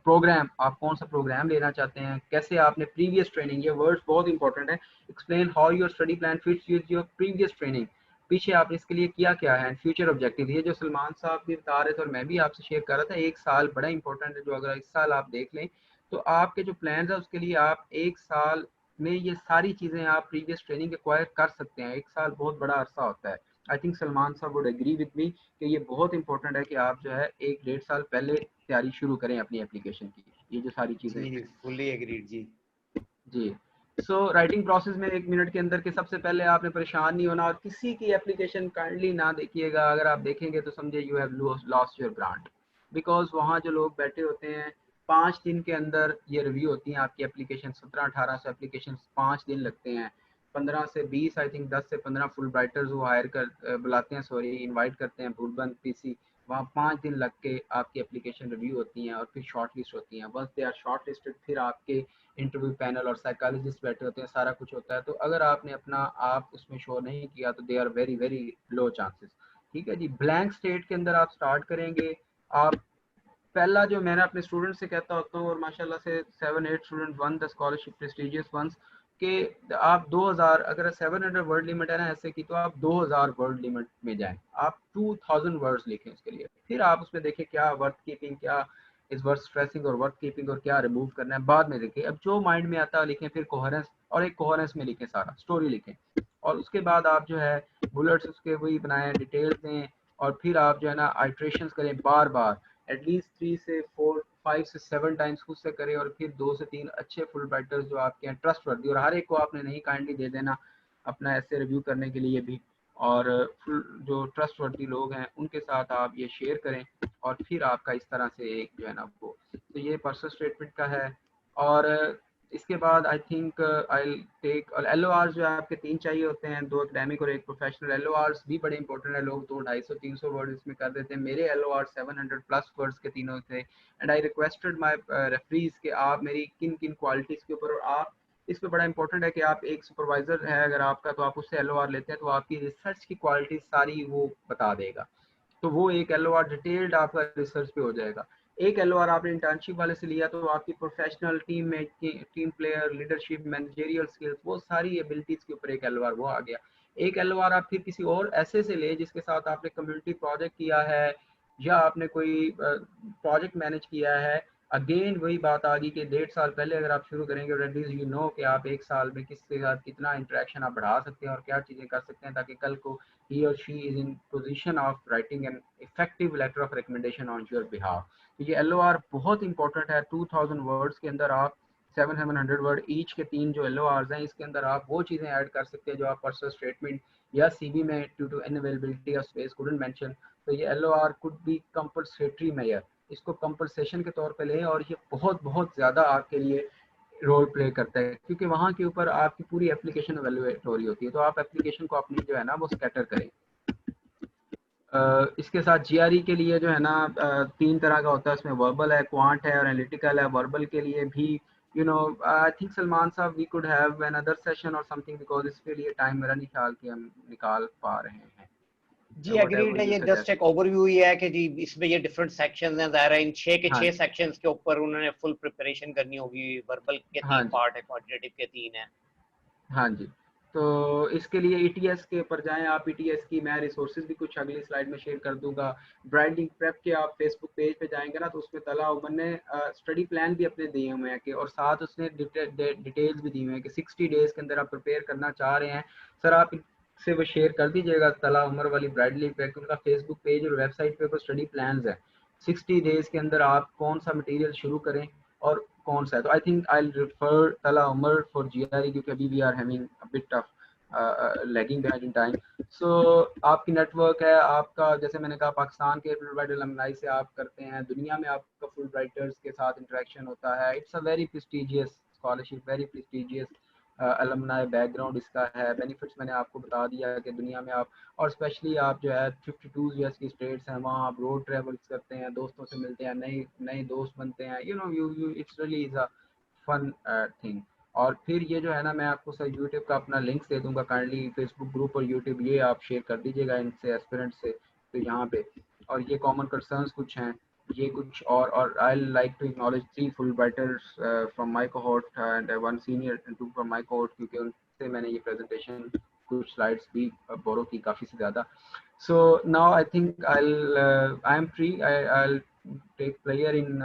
प्रोग्राम, आप कौन सा प्रोग्राम लेना चाहते हैं, कैसे आपने प्रीवियस ट्रेनिंग, ये वर्ड्स बहुत इंपॉर्टेंट है, explain how your study plan fits with your previous training, पीछे आपने इसके लिए किया क्या है, एंड फ्यूचर ऑब्जेक्टिव। ये जो सलमान साहब भी बता रहे थे और मैं भी आपसे शेयर कर रहा था, एक साल बड़ा इंपॉर्टेंट है, जो अगर इस साल आप देख लें तो आपके जो प्लान है उसके लिए आप एक साल में ये सारी चीज़ें आप प्रीवियस ट्रेनिंग एक्वायर कर सकते हैं। एक साल बहुत बड़ा अरसा होता है। आई थिंक सलमान साहब वुड एग्री विद मी कि ये बहुत इंपॉर्टेंट है कि आप जो है 1-1.5 साल पहले तैयारी शुरू करें अपनी एप्लीकेशन की, ये जो सारी चीज़ें जी, हैं। फुल्ली एग्रीड जी। जी, सो राइटिंग प्रोसेस में 1 मिनट के अंदर के सबसे पहले आपने परेशान नहीं होना, और किसी की एप्लीकेशन काइंडली ना देखिएगा। अगर आप देखेंगे तो समझे you have lost your grant, because वहाँ जो लोग बैठे होते हैं 5 दिन के अंदर ये रिव्यू होती है आपकी एप्लीकेशन, 1700-1800 एप्लीकेशन 5 दिन लगते हैं, 15 से 20 आई थिंक 10 से 15 फुल ब्राइटर्स वो हायर कर बुलाते हैं, सॉरी इनवाइट करते हैं भूलबंद पीसी, वहाँ 5 दिन लग के आपकी एप्लीकेशन रिव्यू होती हैं और फिर शॉर्ट लिस्ट होती हैं। Once they are shortlisted, फिर आपके इंटरव्यू पैनल और साइकोलॉजिस्ट बैठे होते हैं, सारा कुछ होता है। तो अगर आपने अपना आप उसमें शो नहीं किया तो they are very very low chances. ठीक है जी, ब्लैंक स्टेट के अंदर आप स्टार्ट करेंगे। आप पहला जो मैंने अपने स्टूडेंट से कहता होता हूँ, और माशाल्लाह से 7-8 student won the scholarship prestigious ones, कि आप 2000, अगर 700 वर्ड लिमिट है ना ऐसे की, तो आप 2000 वर्ड लिमिट में जाएं, आप 2000 वर्ड्स लिखें उसके लिए, फिर आप उसमें देखें क्या वर्थ कीपिंग, क्या इस वर्ड स्ट्रेसिंग और वर्थ कीपिंग, और क्या रिमूव करना है बाद में देखें। अब जो माइंड में आता है लिखें, फिर कोहेरेंस, और एक कोहेरेंस में लिखें, सारा स्टोरी लिखें, और उसके बाद आप जो है बुलेट्स उसके वही बनाएं, डिटेल्स दें, और फिर आप जो है ना आइट्रेशंस करें बार बार, एटलीस्ट 3 से 4 5 से 7 टाइम्स खुद से करें, और फिर 2 से 3 अच्छे फुल राइटर्स जो आपके हैं ट्रस्ट वर्दी, और हर एक को आपने नहीं काइंडली दे देना अपना ऐसे रिव्यू करने के लिए भी, और फुल जो ट्रस्ट वर्दी लोग हैं उनके साथ आप ये शेयर करें, और फिर आपका इस तरह से एक जो है ना वो, तो ये पर्सनल स्टेटमेंट का है। और इसके बाद I think I take L O R जो है आपके 3 चाहिए होते हैं, 2 एकेडमिक और 1 प्रोफेशनल। एल ओ आर भी बड़े इंपॉर्टेंट है, लोग 200-250-300 वर्ड इसमें कर देते हैं, मेरे एल ओ आर 700+ वर्ड्स के तीनों थे। And I requested my referees कि आप मेरी किन किन क्वालिटीज़ के ऊपर, और आप इस पे बड़ा इंपॉर्टेंट है कि आप एक सुपरवाइजर है अगर आपका, तो आप उससे LOR लेते हैं तो आपकी रिसर्च की क्वालिटी सारी वो बता देगा। तो वो एक LOR डिटेल्ड आपका रिसर्च पे हो जाएगा। एक LOR आपने इंटर्नशिप वाले से लिया तो आपकी प्रोफेशनल टीम में team player, leadership, managerial skills, वो सारी एबिलिटीज के ऊपर एक LOR वो आ गया। एक LOR आप फिर किसी और ऐसे से ले जिसके साथ आपने कम्युनिटी प्रोजेक्ट किया है या आपने कोई प्रोजेक्ट मैनेज किया है। अगेन वही बात आ गई कि 1.5 साल पहले अगर आप शुरू करेंगे, एटलीस्ट यू नो कि आप 1 साल में किसके साथ कितना इंटरेक्शन आप बढ़ा सकते हैं और क्या चीज़ें कर सकते हैं, ताकि कल को he or she is in position of writing an effective letter of recommendation on your behalf। तो ये LOR बहुत इंपॉर्टेंट है। 2000 वर्ड्स के अंदर आप 700 वर्ड ईच के 3 जो LORs हैं, इसके अंदर आप वो चीज़ें ऐड कर सकते हैं जो आप पर्सनल स्टेटमेंट या CV में due to unavailability of space couldn't mention. तो ये LOR could be compulsory major, इसको कंपनसेशन के तौर पे लें और ये बहुत बहुत ज़्यादा आपके लिए रोल प्ले करता है, क्योंकि वहाँ के ऊपर आपकी पूरी एप्लीकेशन एवेलुएट हो रही होती है। तो आप एप्लीकेशन को अपनी जो है ना वो स्कैटर करें। इसके साथ GRE के लिए जो है ना 3 तरह का होता है, इसमें वर्बल है, क्वांट है और एनालिटिकल है। वर्बल के लिए भी आई थिंक सलमान साहब we could have another session और समथिंग, बिकॉज इसके लिए टाइम मेरा नहीं ख्याल कि हम निकाल पा रहे हैं। जी व्हाटएवर एग्रीड है, यू ये जस्ट सजेस्ट। एक ओवरव्यू ही है कि जी इसमें ये डिफरेंट सेक्शंस हैं, ज़ाहिर है इन 6 के हाँ 6 सेक्शंस के ऊपर उन्होंने फुल प्रिपरेशन करनी होगी। वर्बल के हाँ 3 जी पार्ट है, क्वांटिटेटिव के 3 है। हाँ जी। तो इसके लिए ETS के ऊपर जाएँ आप। ETS की मैं रिसोर्सेज भी कुछ अगली स्लाइड में शेयर कर दूंगा। ब्रांडिंग प्रेप के आप फेसबुक पेज पे जाएंगे ना, तो उसमें तला उमर ने स्टडी प्लान भी अपने दिए हुए हैं कि, और साथ उसने डिटेल्स भी दी हुई हैं कि 60 डेज के अंदर आप प्रिपेयर करना चाह रहे हैं सर, आप से वो शेयर कर दीजिएगा। तला उमर वाली ब्रांडिंग प्रेप उनका फेसबुक पेज और वेबसाइट पे स्टडी प्लान है। 60 डेज के अंदर आप कौन सा मटेरियल शुरू करें और कौन सा है। तो आई थिंक आई रिफर तला उमर फॉर GRE, क्योंकि अभी we are having a bit of lagging behind in time. So आपकी नेटवर्क है आपका, जैसे मैंने कहा पाकिस्तान के फुलब्राइट अलमनाई से आप करते हैं, दुनिया में आपका फुलब्राइटर्स के साथ इंटरेक्शन होता है। It's a very prestigious scholarship, very prestigious alumni background इसका है। बेनिफिट्स मैंने आपको बता दिया कि दुनिया में आप, और स्पेशली आप जो है 52 US की स्टेट्स हैं, वहाँ आप रोड ट्रेवल्स करते हैं, दोस्तों से मिलते हैं, नए नए दोस्त बनते हैं। You it's really is a fun thing. और फिर ये जो है ना, मैं आपको सर यूट्यूब का अपना लिंक्स दे दूंगा, काइंडली फेसबुक ग्रुप और यूट्यूब ये आप शेयर कर दीजिएगा इनसे एस्पिरेंट से। तो यहाँ पे और ये कॉमन कंसर्न्स कुछ हैं, ये कुछ और I like to acknowledge 3 Fulbrighters from my cohort and 1 senior and 2 from my cohort, क्योंकि उनसे मैंने ये प्रेजेंटेशन कुछ स्लाइड्स भी बोरो की काफ़ी से ज़्यादा। So now I think I am free. I'll take pleasure in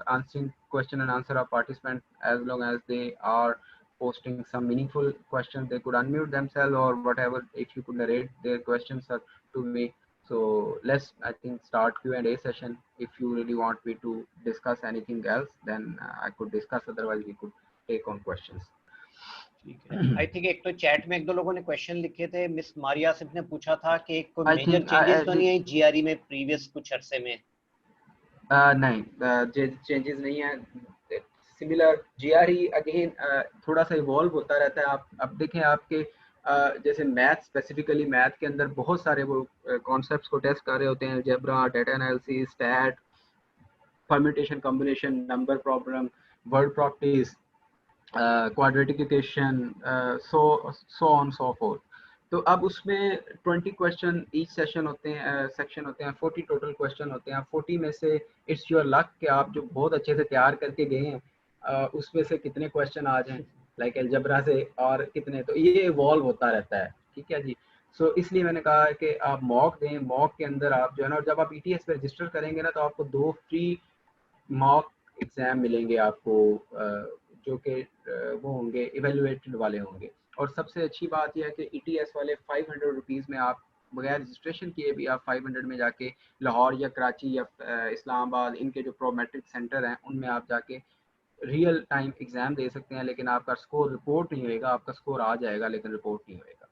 answering question and answer of participants, as long as they are posting some meaningful questions. They could unmute themselves or whatever. If you could narrate their questions to me. So let's, I think, start Q&A session. If you really want me to discuss anything else, then I could discuss. Otherwise, we could take on questions. ठीक है जी। I think एक तो chat में 1-2 लोगों ने question लिखे थे। Miss Maria सिर्फ ने पूछा था कि एक कोई I मेजर think चेंजेस तो नहीं है GRE में प्रीवियस कुछ अरसे में? नहीं, चेंजेस नहीं है। सिमिलर GRE अगेन थोड़ा सा इवॉल्व होता रहता है। आप अब देखें आपके जैसे मैथ, स्पेसिफिकली मैथ के अंदर बहुत सारे वो कॉन्सेप्ट्स को टेस्ट कर रहे होते हैं, algebra, data analysis, stat, permutation, combination, number problem, word properties, quadratic equation, so on so forth. तो अब उसमें 20 क्वेश्चन ईच सेशन होते हैं, सेक्शन होते हैं, 40 टोटल क्वेश्चन होते हैं। 40 में से इट्स योर लक कि आप जो बहुत अच्छे से तैयार करके गए हैं उसमें से कितने क्वेश्चन आ जाएं, लाइक अलजेब्रा से, और कितने। तो ये इवॉल्व होता रहता है, ठीक है जी। सो इसलिए मैंने कहा है कि आप मॉक दें। मॉक के अंदर आप जो है ना, और जब आप ETS पे रजिस्टर करेंगे ना, तो आपको 2 फ्री मॉक एग्जाम मिलेंगे आपको, जो कि वो होंगे इवेलुएटेड वाले होंगे। और सबसे अच्छी बात यह है कि ETS वाले 500 रुपीज़ में आप बगैर रजिस्ट्रेशन किए भी आप 500 में जाके लाहौर या कराची या इस्लामाबाद, इनके जो प्रोमेट्रिक सेंटर हैं, उनमें आप जाके रियल टाइम एग्जाम दे सकते हैं। लेकिन आपका स्कोर रिपोर्ट नहीं होएगा, आपका स्कोर आ जाएगा लेकिन रिपोर्ट नहीं होएगा।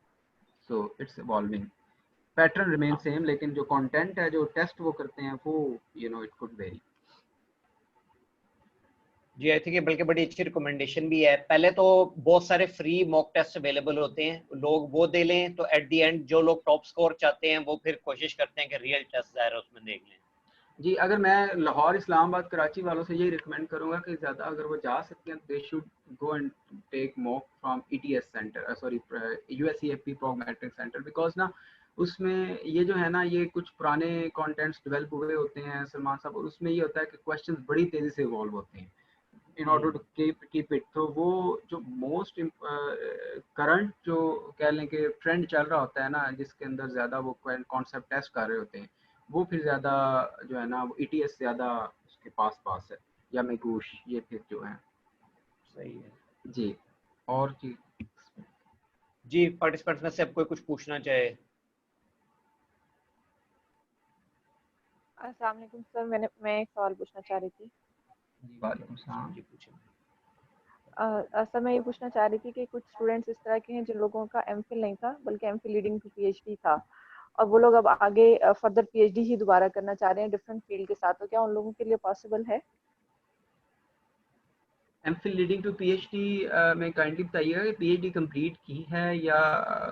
So it's evolving, pattern remain same, लेकिन जो कंटेंट है, जो टेस्ट वो करते हैं, वो इट कुड वेरी। जी आई थिंक ये बल्कि बड़ी अच्छी रिकमेंडेशन भी है। पहले तो बहुत सारे फ्री मॉक टेस्ट अवेलेबल होते हैं, लोग वो दे लें, तो एट द एंड जो लोग टॉप स्कोर चाहते हैं वो फिर कोशिश करते हैं कि रियल टेस्ट ज़ाहिर है उसमें देख लें। जी, अगर मैं लाहौर, इस्लामाबाद, कराची वालों से यही रिकमेंड करूँगा कि ज़्यादा अगर वो जा सकते हैं, they should go and take mock from ETS centre, sorry USCFP Prometric centre, because ना उसमें ये जो है ना, ये कुछ पुराने कंटेंट्स डेवलप हुए होते हैं सलमान साहब, और उसमें ये होता है कि क्वेश्चंस बड़ी तेज़ी से इवॉल्व होते हैं in order to keep it. तो वो जो मोस्ट करंट जो कह लें कि ट्रेंड चल रहा होता है ना, जिसके अंदर ज़्यादा वो कॉन्सेप्ट टेस्ट कर रहे होते हैं, वो फिर ज़्यादा जो है ना, वो ईटीएस ज़्यादा उसके पास है, या मैगूश, ये फिर जो है। सही है जी। और जी जी। पार्टिसिपेंट्स में से अब कोई कुछ पूछना चाहे? अस्सलाम वालेकुम सर, मैं एक सवाल पूछना चाह रही थी। जी, वालेकुम सलाम। जी पूछे। सर मैं ये पूछना चाह रही थी कि कुछ स्टूडेंट्स इस तरह के हैं जिन लोगों का एमफिल नहीं था, बल्कि एमफिल लीडिंग टू पीएचडी था, और वो लोग अब आगे फर्दर पीएचडी ही दोबारा करना चाह रहे हैं डिफरेंट फील्ड के साथ, तो क्या उन लोगों के लिए पॉसिबल है? एमफिल लीडिंग टू पीएचडी में काइंडली बताइएगा कि पीएचडी कंप्लीट की है या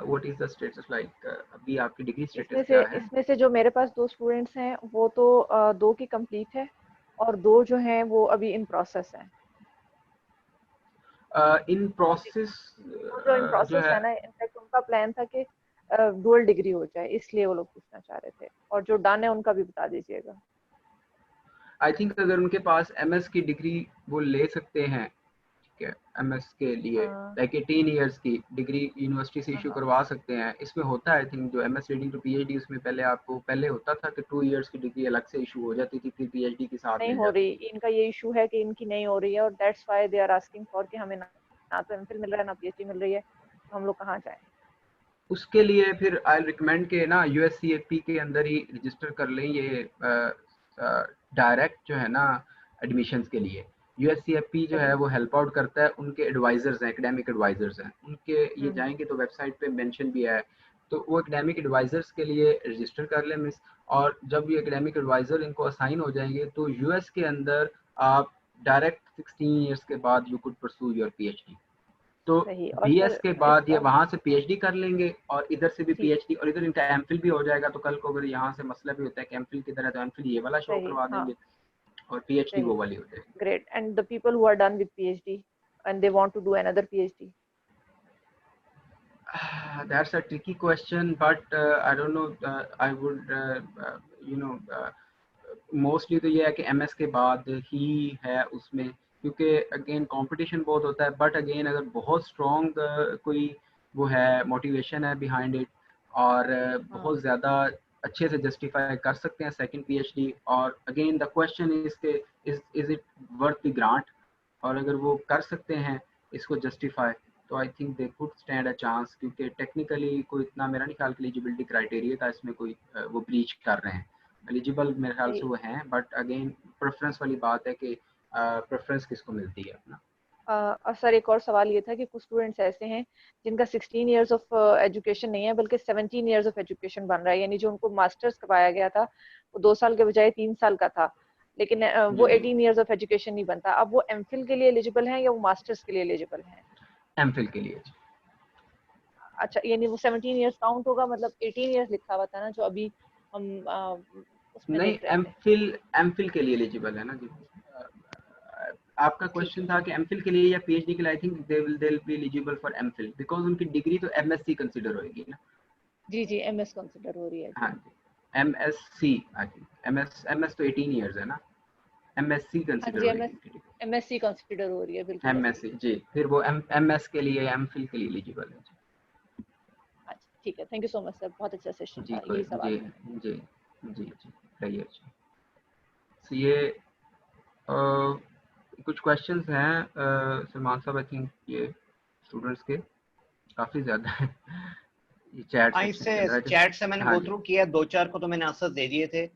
what is the status like, अभी आपकी डिग्री स्टेटस क्या है? इसमें से जो मेरे पास 2 स्टूडेंट्स हैं वो तो 2 की कंप्लीट है, और 2 जो हैं वो अभी इन प्रोसेस हैं। इन प्रोसेस वो जो इन जो प्रोसेस है, है ना, इनफैक्ट उनका प्लान था कि डुअल डिग्री हो जाए, इसलिए वो लोग पूछना चाह रहे थे, और जो डन है उनका भी बता दीजिएगा। आई थिंक अगर उनके पास एमएस की डिग्री वो ले सकते हैं, ठीक है, एमएस के लिए हाँ लाइक 18 इयर्स की डिग्री यूनिवर्सिटी से इशू हाँ। करवा सकते हैं। इसमें होता है आई थिंक जो एमएस रीडिंग टू पीएचडी, उसमें पहले आपको पहले होता था कि 2 इयर्स की डिग्री अलग से इशू हो जाती थी, फिर पीएचडी के साथ नहीं मिल हो जाती रही, थी। इनका ये इशू है कि इनकी नहीं हो रही है, और that's why they are asking for कि हमें ना तो एमफिल मिल रहा है ना पीएचडी मिल रही है, तो हम लोग कहाँ जाएं? उसके लिए फिर आई रिकमेंड के ना यूएससीएपी के अंदर ही रजिस्टर कर लें ये डायरेक्ट जो है ना एडमिशन्स के लिए। यूएससीएपी जो है सही। वो हेल्प आउट करता है, उनके एडवाइजर्स हैं, एकेडमिक एडवाइजर्स हैं उनके, ये हम्म। जाएंगे तो वेबसाइट पे मेंशन भी है, तो वो एकेडमिक एडवाइजर्स के लिए रजिस्टर कर लें मिस। और जब ये एकेडमिक एडवाइजर इनको असाइन हो जाएंगे तो यूएस के अंदर आप डायरेक्ट 16 ईयर्स के बाद you could pursue your PhD. तो सही। और बीएस सर के बाद ये इसका वहां से पीएचडी कर लेंगे, और इधर से भी ठीक। पीएचडी, और इधर इनका एमफिल भी हो जाएगा। तो कल को अगर यहाँ से मसला भी होता है कि एमफिल किधर है, तो एमफिल ये वाला शो सही। करवा हाँ। देंगे और पीएचडी सही। वो वाली हो जाएगी। Great. And the people who are done with PhD and they want to do another PhD? That's a tricky question, but I don't know. I would, you know, mostly तो ये है कि एमएस के बाद ही है उसमें, क्योंकि अगेन कंपटीशन बहुत होता है। बट अगेन अगर बहुत स्ट्रॉन्ग कोई वो है, मोटिवेशन है बिहाइंड इट, और हाँ। बहुत ज़्यादा अच्छे से जस्टिफाई कर सकते हैं सेकंड पीएचडी। और अगेन द क्वेश्चन इज के is it worth the grant, और अगर वो कर सकते हैं इसको जस्टिफाई, तो I think they could stand a chance, क्योंकि टेक्निकली कोई इतना मेरा नहीं ख्याल कि एलिजिबिलिटी क्राइटेरिया था इसमें कोई वो ब्रीच कर रहे हैं। एलिजिबल मेरे ख्याल से सही। वो हैं, बट अगेन प्रेफरेंस वाली बात है कि प्रेफरेंस किसको मिलती है अपना। और सर एक और सवाल ये था कि कुछ स्टूडेंट्स ऐसे हैं जिनका 16 इयर्स ऑफ एजुकेशन नहीं है, बल्कि 17 इयर्स ऑफ एजुकेशन बन रहा है, यानी जो उनको मास्टर्स करवाया गया था वो 2 साल के बजाय 3 साल का था, लेकिन वो जी जी, 18 इयर्स ऑफ एजुकेशन नहीं बनता। अब वो एमफिल के लिए एलिजिबल हैं या वो मास्टर्स के लिए एलिजिबल हैं? एमफिल के लिए। अच्छा, यानी वो 17 इयर्स काउंट होगा, मतलब 18 इयर्स लिखा हुआ था ना जो अभी हम उसमें नहीं, देख रहे थे। एमफिल एमफिल के लिए एलिजिबल है ना जी। आपका ठीक क्वेश्चन है। था कि एमफिल के लिए या पीएचडी के लिए। I think they will be eligible for MPhil, because उनकी डिग्री तो एमएससी कंसीडर होगी ना। जी जी, एमएस कंसिडर हो रही है हाँ जी। जी, एमएससी। आई थिंक एमएस तो 18 इयर्स है ना, एमएससी हाँ कंसीडर जी, होगी उनकी डिग्री। एमएससी कंसिडर हो रही है, बिल्कुल ऐसे ही। एमएससी जी, फिर वो एमएस के लिए, एमफिल के लिए एलिजिबल है जी। अच्छा ठीक है, thank you so much sir, बहुत अच्छा सेशन जी था, कोई यही सवाल जी था मेरे। जी जी जी, सही है जी। So, ये कुछ क्वेश्चंस हैं सलमान साहब, आई थिंक ये स्टूडेंट्स के काफ़ी ज़्यादा है। ये चैट हाँ, सेक्शन इससे के अंदर चैट से मैंने हाँ गो जी थ्रू किया, 2-4 को तो मैंने आंसर दे दिए थे जी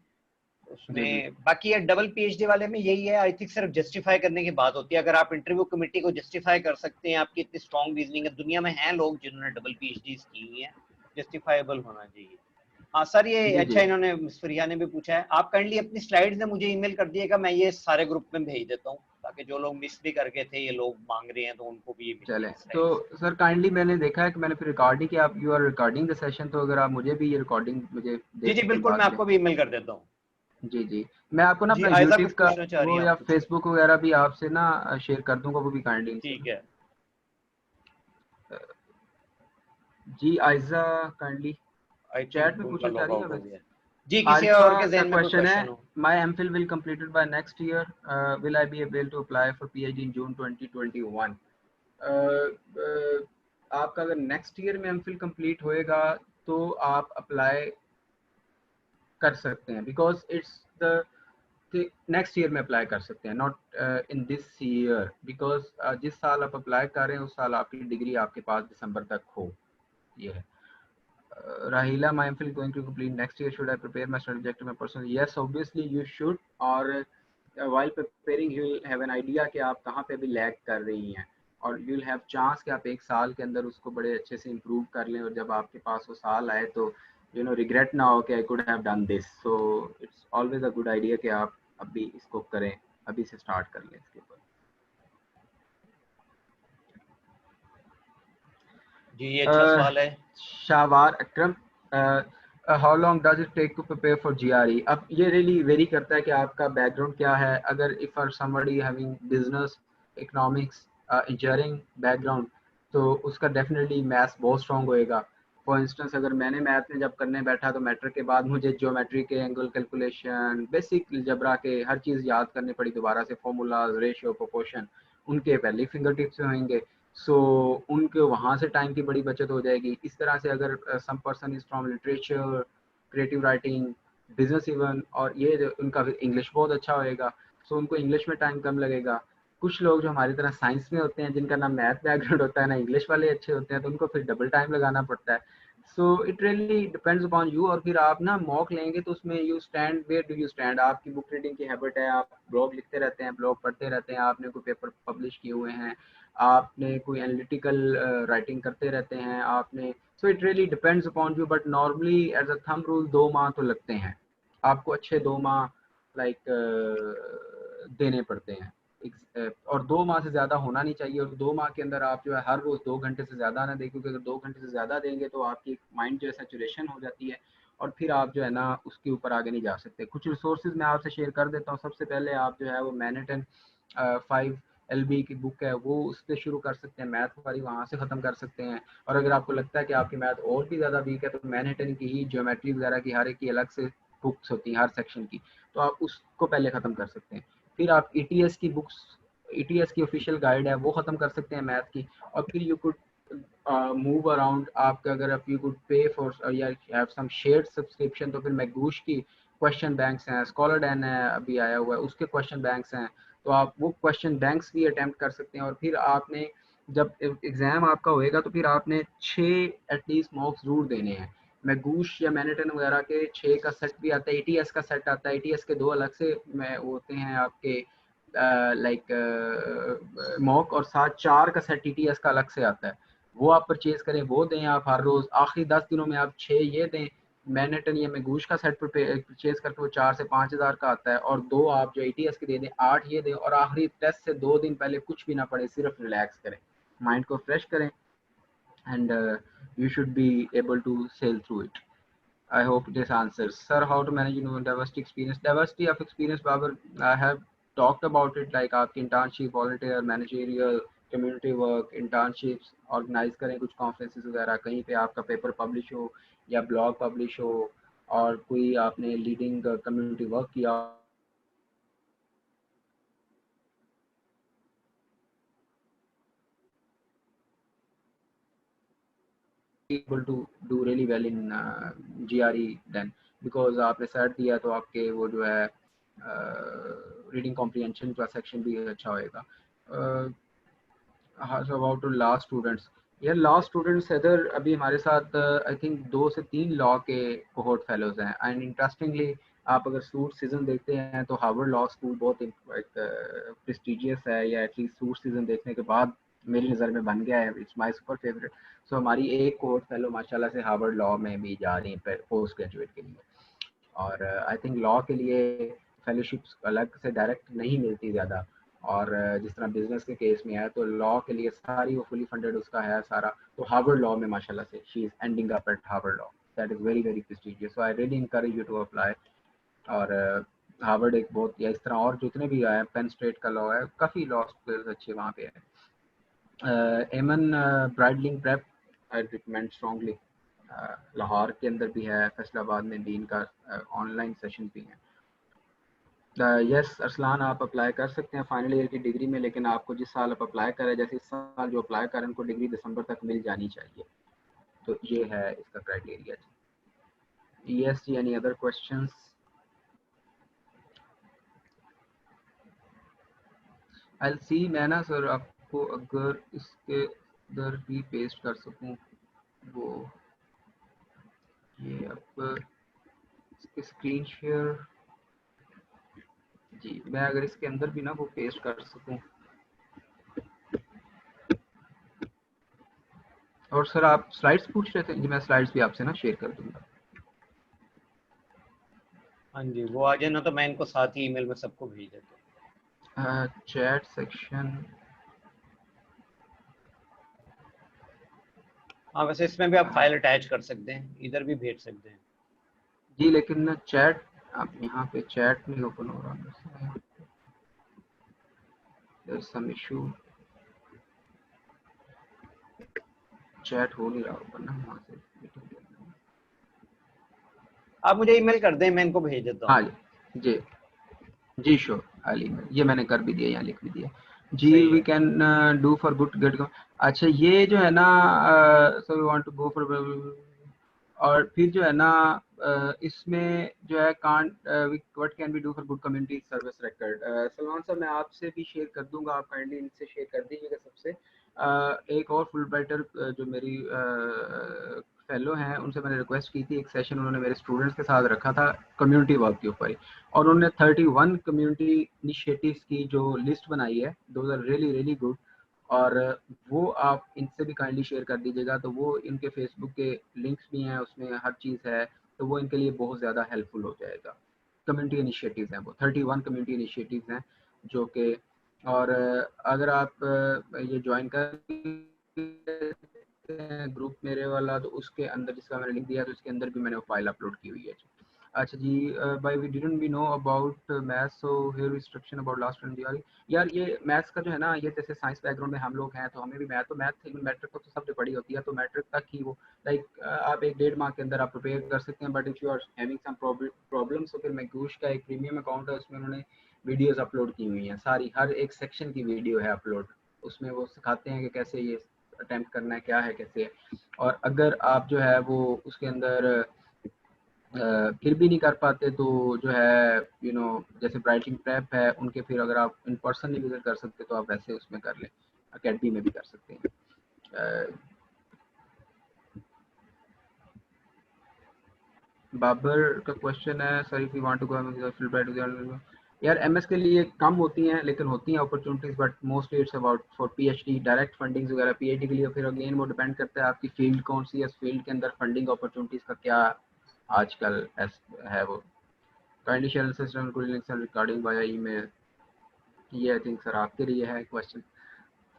जी उसमें। बाकी ये डबल पीएचडी वाले में यही है, आई थिंक सिर्फ जस्टिफाई करने की बात होती है। अगर आप इंटरव्यू कमेटी को जस्टिफाई कर सकते हैं, आपकी इतनी स्ट्रॉन्ग रीजनिंग है, दुनिया में हैं लोग जिन्होंने डबल पीएचडी की हुई है, जस्टिफाइबल होना चाहिए। हाँ सर, ये जी अच्छा जी। इन्होंने मिस फरिया ने भी पूछा है, आप काइंडली अपनी स्लाइड्स ने मुझे ईमेल कर दिएगा, मैं ये सारे ग्रुप में भेज देता हूँ, ताकि जो लोग मिस भी करके थे ये लोग मांग रहे हैं तो उनको भी ये मिल चलें, जाएगी तो स्लाइड्स। सर काइंडली मैंने देखा है कि मैंने फिर रिकॉर्डिंग किया, आप you are recording the session, तो अगर आप मुझे भी ये रिकॉर्डिंग मुझे दे जी जी सकें बिल्कुल, मैं बाद में। आपको भी ईमेल कर देता हूँ। जी जी, मैं आपको ना जी अपना आयजा यूट्यूब कुछ का पूछना चाह रही वो हैं, या आप पूछें। फेसबुक वगैरह भी आपसे ना शेयर कर दूंगा, वो भी काइंडली से। ठीक है जी Aiza, kindly I think chat में उनका पूछना चाह लॉग रही है आउट हो वैसे। गया। जी किसी आरिफा और के का जहन में कोई क्वेश्चन है, क्वेश्चन हो। My MPhil will completed by next year, will I be able to apply for PhD in June 2021? आपका अगर नेक्स्ट ईयर में एमफिल कंप्लीट होएगा तो आप अप्लाई कर सकते हैं, because it's the next year में अप्लाई कर सकते हैं, not in this year, because जिस साल आप अप्लाई कर रहे हैं उस साल आपकी डिग्री आपके पास दिसंबर तक हो। ये है। Rahila, my MPhil going to complete next year. Should I prepare my study objective my personal? Yes, obviously you should. और while preparing you will have an idea कि आप कहाँ पे भी लैग कर रही हैं, और you will have chance कि आप एक साल के अंदर उसको बड़े अच्छे से improve कर लें, और जब आपके पास वो साल आए तो regret ना हो कि I could have done this. So it's always a good idea कि आप अभी इसको करें, अभी से start कर लें इसके ऊपर। जी ये अच्छा सवाल है। Shawar Akram, how long does it take to prepare for GRE? अब ये रियली वेरी करता है कि आपका बैकग्राउंड क्या है। अगर if are somebody having business, economics, engineering background, तो उसका डेफिनेटली मैथ्स बहुत स्ट्रॉन्ग होएगा। फॉर इंस्टेंस अगर मैंने मैथ में जब करने बैठा तो मैट्रिक के बाद मुझे ज्योमेट्री के एंगल कैलकुलेशन, बेसिक अलजेब्रा के हर चीज़ याद करनी पड़ी दोबारा से, फॉर्मूलाज, रेशियो, प्रोपोर्शन, उनके पहले फिंगर टिप्स में होंगे। सो उनके वहाँ से टाइम की बड़ी बचत हो जाएगी। इस तरह से अगर some person is from literature, creative writing, business even, और ये उनका इंग्लिश बहुत अच्छा होएगा, सो उनको इंग्लिश में टाइम कम लगेगा। कुछ लोग जो हमारी तरह साइंस में होते हैं, जिनका ना मैथ बैकग्राउंड होता है ना इंग्लिश वाले अच्छे होते हैं, तो उनको फिर डबल टाइम लगाना पड़ता है। So it really depends upon you. और फिर आप ना मॉक लेंगे तो उसमें you stand, where do you stand. आपकी बुक रीडिंग की हैबिट है, आप ब्लॉग लिखते रहते हैं, ब्लॉग पढ़ते रहते हैं, आपने कोई पेपर पब्लिश किए हुए हैं, आपने कोई एनालिटिकल राइटिंग करते रहते हैं आपने। So it really depends upon you, but normally as a thumb rule 2 माह तो लगते हैं आपको, अच्छे 2 माह लाइक देने पड़ते हैं। और 2 माह से ज़्यादा होना नहीं चाहिए, और 2 माह के अंदर आप जो है हर रोज़ 2 घंटे से ज़्यादा ना दें, क्योंकि अगर 2 घंटे से ज़्यादा देंगे तो आपकी माइंड जो है सैचुरेशन हो जाती है, और फिर आप जो है ना उसके ऊपर आगे नहीं जा सकते। कुछ रिसोर्सेज मैं आपसे शेयर कर देता हूँ। सबसे पहले आप जो है वो मैनहट्टन 5 LB की बुक है, वो उससे शुरू कर सकते हैं, मैथ वाली वहाँ से ख़त्म कर सकते हैं। और अगर आपको लगता है कि आपकी मैथ और भी ज़्यादा वीक है, तो मैनहट्टन की ही ज्योमेट्री वगैरह की हर एक की अलग से बुक्स होती हैं हर सेक्शन की, तो आप उसको पहले ख़त्म कर सकते हैं। फिर आप ETS की बुक्स, ETS की ऑफिशियल गाइड है वो ख़त्म कर सकते हैं मैथ की। और फिर यू कुड मूव अराउंड। आपका अगर आप यू कुड पे फॉर या हैव सम शेयर्ड सब्सक्रिप्शन, तो फिर मैगूश की क्वेश्चन बैंक्स हैं, स्कॉलर डैन है अभी आया हुआ है, उसके क्वेश्चन बैंक्स हैं, तो आप वो क्वेश्चन बैंक्स भी अटेम्प्ट कर सकते हैं। और फिर आपने जब एग्ज़ाम आपका होएगा तो फिर आपने 6 एटलीस्ट मॉक्स ज़रूर देने हैं। मैगूश या मैनहट्टन वगैरह के 6 का सेट भी आता है, ETS का सेट आता है। ETS के 2 अलग से होते हैं आपके लाइक मॉक, और साथ 4 का सेट ETS का अलग से आता है, वो आप परचेज करें, वो दें आप हर रोज़। आखिरी 10 दिनों में आप 6 ये दें, मैनहट्टन या मैगूश का सेट परचेज करके वो 4 से 5 हज़ार का आता है, और 2 आप जो ETS के दे दें, 8 ये दें। और आखिरी टेस्ट से 2 दिन पहले कुछ भी ना पढ़े, सिर्फ रिलैक्स करें, माइंड को फ्रेश करें, and you should be able to sail through it. I hope this answers. Sir, how to manage diversity experience? Diversity of experience, Babar, I have talked about it, like आपकी internship, volunteer, managerial, community work, internships, organize करें कुछ conferences वगैरह, कहीं पे आपका paper publish हो या blog publish हो, और कोई आपने लीडिंग कम्युनिटी वर्क किया able to do really well in GRE then, because आपने सेट दिया तो आपके वो जो है रीडिंग कॉम्प्रिहेंशन का सेक्शन भी अच्छा होएगा। so about to law students, यार लॉ स्टूडेंट्स इधर अभी हमारे साथ आई थिंक 2 से 3 लॉ के कोहोर्ट फेलोज हैं। एंड इंटरेस्टिंगली आप अगर सूट सीजन देखते हैं तो हार्वर्ड लॉ स्कूल बहुत प्रेस्टिजियस है, या एटलीस्ट सूट सीजन देखने के बाद मेरी नज़र में बन गया है, इट्स माय सुपर फेवरेट। सो हमारी एक कोहोर्ट फेलो माशाल्लाह से हार्वर्ड लॉ में भी जा रही है पोस्ट ग्रेजुएट के लिए। और आई थिंक लॉ के लिए फेलोशिप्स अलग से डायरेक्ट नहीं मिलती ज़्यादा, और जिस तरह बिजनेस के केस में है तो लॉ के लिए सारी वो फुली फंडेड उसका है सारा। तो हार्वर्ड लॉ में माशाल्लाह से she is ending up at Harvard law, that is very very prestigious, so I really encourage you to apply और हार्वर्ड एक बहुत, या इस तरह और जितने भी आए, पेन स्टेट का लॉ है, काफ़ी लॉ स्कूल्स अच्छे वहाँ पे है। एमन ब्राइडलिंग prep I recommend strongly. Lahore के अंदर भी है, फैसलाबाद में भी इनका ऑनलाइन सेशन भी है। यस अरसलान, आप अप्लाई कर सकते हैं फाइनल ईयर की डिग्री में, लेकिन आपको जिस साल आप अप्लाई करें, जैसे इस साल जो अप्लाई करें उनको डिग्री दिसंबर तक मिल जानी चाहिए। तो ये है इसका क्राइटेरिया जी। यस जी, एनी अदर क्वेश्चंस? आई सी, मैं ना सर आपको अगर इसके इधर भी पेस्ट कर सकूं, वो ये आप इसके स्क्रीन शेयर जी, मैं अगर इसके अंदर भी ना वो पेस्ट कर सकूं। और सर आप स्लाइड्स पूछ रहे थे जी, मैं स्लाइड्स भी आपसे ना शेयर कर दूंगा। हाँ जी, वो आ जाए ना तो मैं इनको साथ ही ईमेल में सबको भेज देता हूँ। चैट सेक्शन, हाँ वैसे इसमें भी आप फाइल अटैच कर सकते हैं, इधर भी भेज सकते हैं। जी, लेकिन ना चैट, आप यहाँ पे चैट नहीं ओपन हो रहा है, there's some issue, चैट हो नहीं रहा ओपन ना वहाँ से मीटिंग के अंदर। आप मुझे ईमेल कर दें, मैं इनको भेज देता हूँ। हाँ जी जी जी, श्योर, आई ये मैंने कर भी दिया, यहाँ लिख भी दिया जी। सही वी है। Can do for good get. अच्छा, ये जो है ना, so we want to go for, और फिर जो है ना इसमें जो है can't what can be do for good community service record. Salman साहब, मैं आपसे भी शेयर कर दूंगा, आप काइंडली इनसे शेयर कर दीजिएगा सबसे। एक और फुल ब्राइटर जो मेरी फेलो हैं, उनसे मैंने रिक्वेस्ट की थी, एक सेशन उन्होंने मेरे स्टूडेंट्स के साथ रखा था कम्युनिटी वर्क के ऊपर ही, और उन्होंने 31 कम्युनिटी इनिशिएटिव्स की जो लिस्ट बनाई है, those are really really good. और वो आप इनसे भी काइंडली शेयर कर दीजिएगा, तो वो इनके फेसबुक के लिंक्स भी हैं, उसमें हर चीज़ है, तो वो इनके लिए बहुत ज़्यादा हेल्पफुल हो जाएगा। कम्युनिटी इनिशिएटिव्स हैं वो, 31 कम्युनिटी इनिशिएटिव्स हैं जो कि, और अगर आप ये ज्वाइन कर ग्रुप मेरे वाला, तो उसके अंदर जिसका मैंने लिंक दिया, तो उसके अंदर भी मैंने वो फाइल अपलोड की हुई है। अच्छा जी, by we didn't be know about maths, so here instruction about last one जी। यार ये मैथ्स का जो है ना, ये जैसे साइंस बैकग्राउंड में हम लोग हैं, तो हमें भी मैथ मैट्रिक तो सबसे पढ़ी होती है, तो मैट्रिक तक ही वो लाइक आप 1-1.5 माह के अंदर आप प्रिपेयर कर सकते हैं। But if you are having some problems, तो फिर मैगूश का एक प्रीमियम अकाउंट है, उसमें उन्होंने वीडियोस अपलोड की हुई हैं सारी, हर एक सेक्शन की वीडियो है अपलोड, उसमें वो सिखाते हैं कि कैसे ये अटेम्प्ट करना है, क्या है, कैसे है। और अगर आप जो है वो उसके अंदर फिर भी नहीं कर पाते, तो जो है जैसे राइटिंग प्रेप है उनके, फिर अगर आप इन पर्सन नहीं विजिट कर सकते, तो आप वैसे उसमें कर लें, अकेडमी में भी कर सकते हैं। बाबर का क्वेश्चन है, sir if you want to go Fulbright, यार एमएस के लिए कम होती हैं, लेकिन होती हैं opportunities, but mostly it's about for PhD direct fundings वगैरह। पीएचडी के लिए फिर अगेन वो डिपेंड करता है आपकी फील्ड कौन सी है, फील्ड के अंदर फंडिंग अपॉर्चुनिटीज का क्या आजकल है वो। Kindly share system recording via email, ये आई थिंक सर आपके लिए है क्वेश्चन।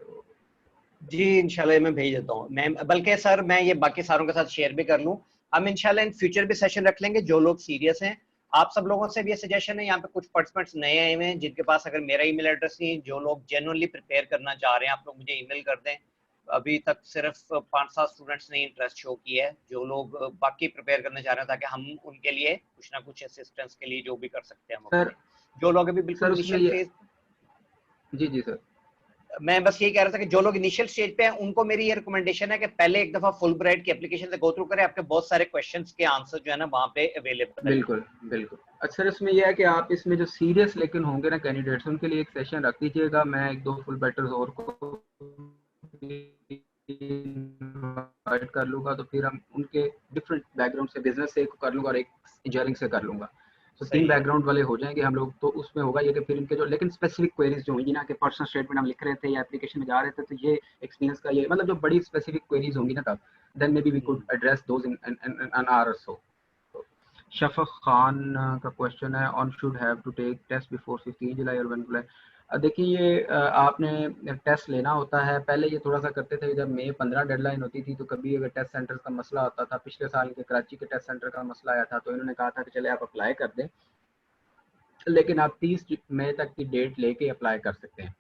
तो जी इंशाल्लाह मैं भेज देता हूँ। मैं बल्कि सर मैं ये बाकी सारों के साथ शेयर भी कर लूँ। हम इंशाल्लाह इन फ्यूचर भी सेशन रख लेंगे, जो लोग सीरियस हैं। आप सब लोगों से भी ये सजेशन है, यहाँ पे कुछ पार्टिसिपेंट्स नए आए हुए हैं जिनके पास अगर मेरा ईमेल एड्रेस नहीं है, जो लोग जेन्युइनली प्रिपेयर करना चाह रहे हैं, आप लोग मुझे ईमेल कर दें। अभी तक सिर्फ 5-7 स्टूडेंट्स ने इंटरेस्ट शो किया है, जो लोग बाकी प्रिपेयर करना चाह रहे हैं, ताकि हम उनके लिए कुछ ना कुछ असिस्टेंस के लिए जो भी कर सकते हैं हम सर अपने, जो लोग अभी सर बिल्कुल उसमें इनिशियल ये, फेज। जी जी सर, मैं बस यही कह रहा था कि जो लोग इनिशियल स्टेज पे हैं, उनको मेरी ये रिकमेंडेशन है कि पहले एक दफा फुल ब्राइट की एप्लीकेशन से गो थ्रू करें। आपके बहुत सारे क्वेश्चंस के आंसर जो है ना वहां पे अवेलेबल है। बिल्कुल बिल्कुल। अच्छा सर, इसमें यह है कि आप इसमें जो सीरियस लेकिन होंगे ना कैंडिडेट्स, उनके लिए एक सेशन रख दीजिएगा, मैं 1-2 फुल बैटर्स और को इनवाइट कर लूँगा, तो फिर हम उनके डिफरेंट बैकग्राउंड से, बिजनेस से एक कर लूँगा और एक इंजीनियरिंग से कर लूँगा, तो 3 सही है। बैकग्राउंड वाले हो जाएंगे हम लोग। तो उसमें होगा ये कि फिर इनके जो लेकिन स्पेसिफिक क्वेरीज जो होंगी ना, कि पर्सनल स्टेटमेंट हम लिख रहे थे या एप्लीकेशन में जा रहे थे, तो ये एक्सपीरियंस का ये मतलब जो बड़ी स्पेसिफिक क्वेरीज होंगी ना, तब then may be we could address those in an hour और सो। शफक खान का क्वेश्चन है, one should have to take test before 15 जुलाई और 1 जुलाई। देखिए ये आपने टेस्ट लेना होता है, पहले ये थोड़ा सा करते थे, जब मई 15 डेडलाइन होती थी, तो कभी अगर टेस्ट सेंटर का मसला होता था, पिछले साल के कराची के टेस्ट सेंटर का मसला आया था, तो इन्होंने कहा था कि चले आप अप्लाई कर दें, लेकिन आप 30 मई तक की डेट लेके अप्लाई कर सकते हैं।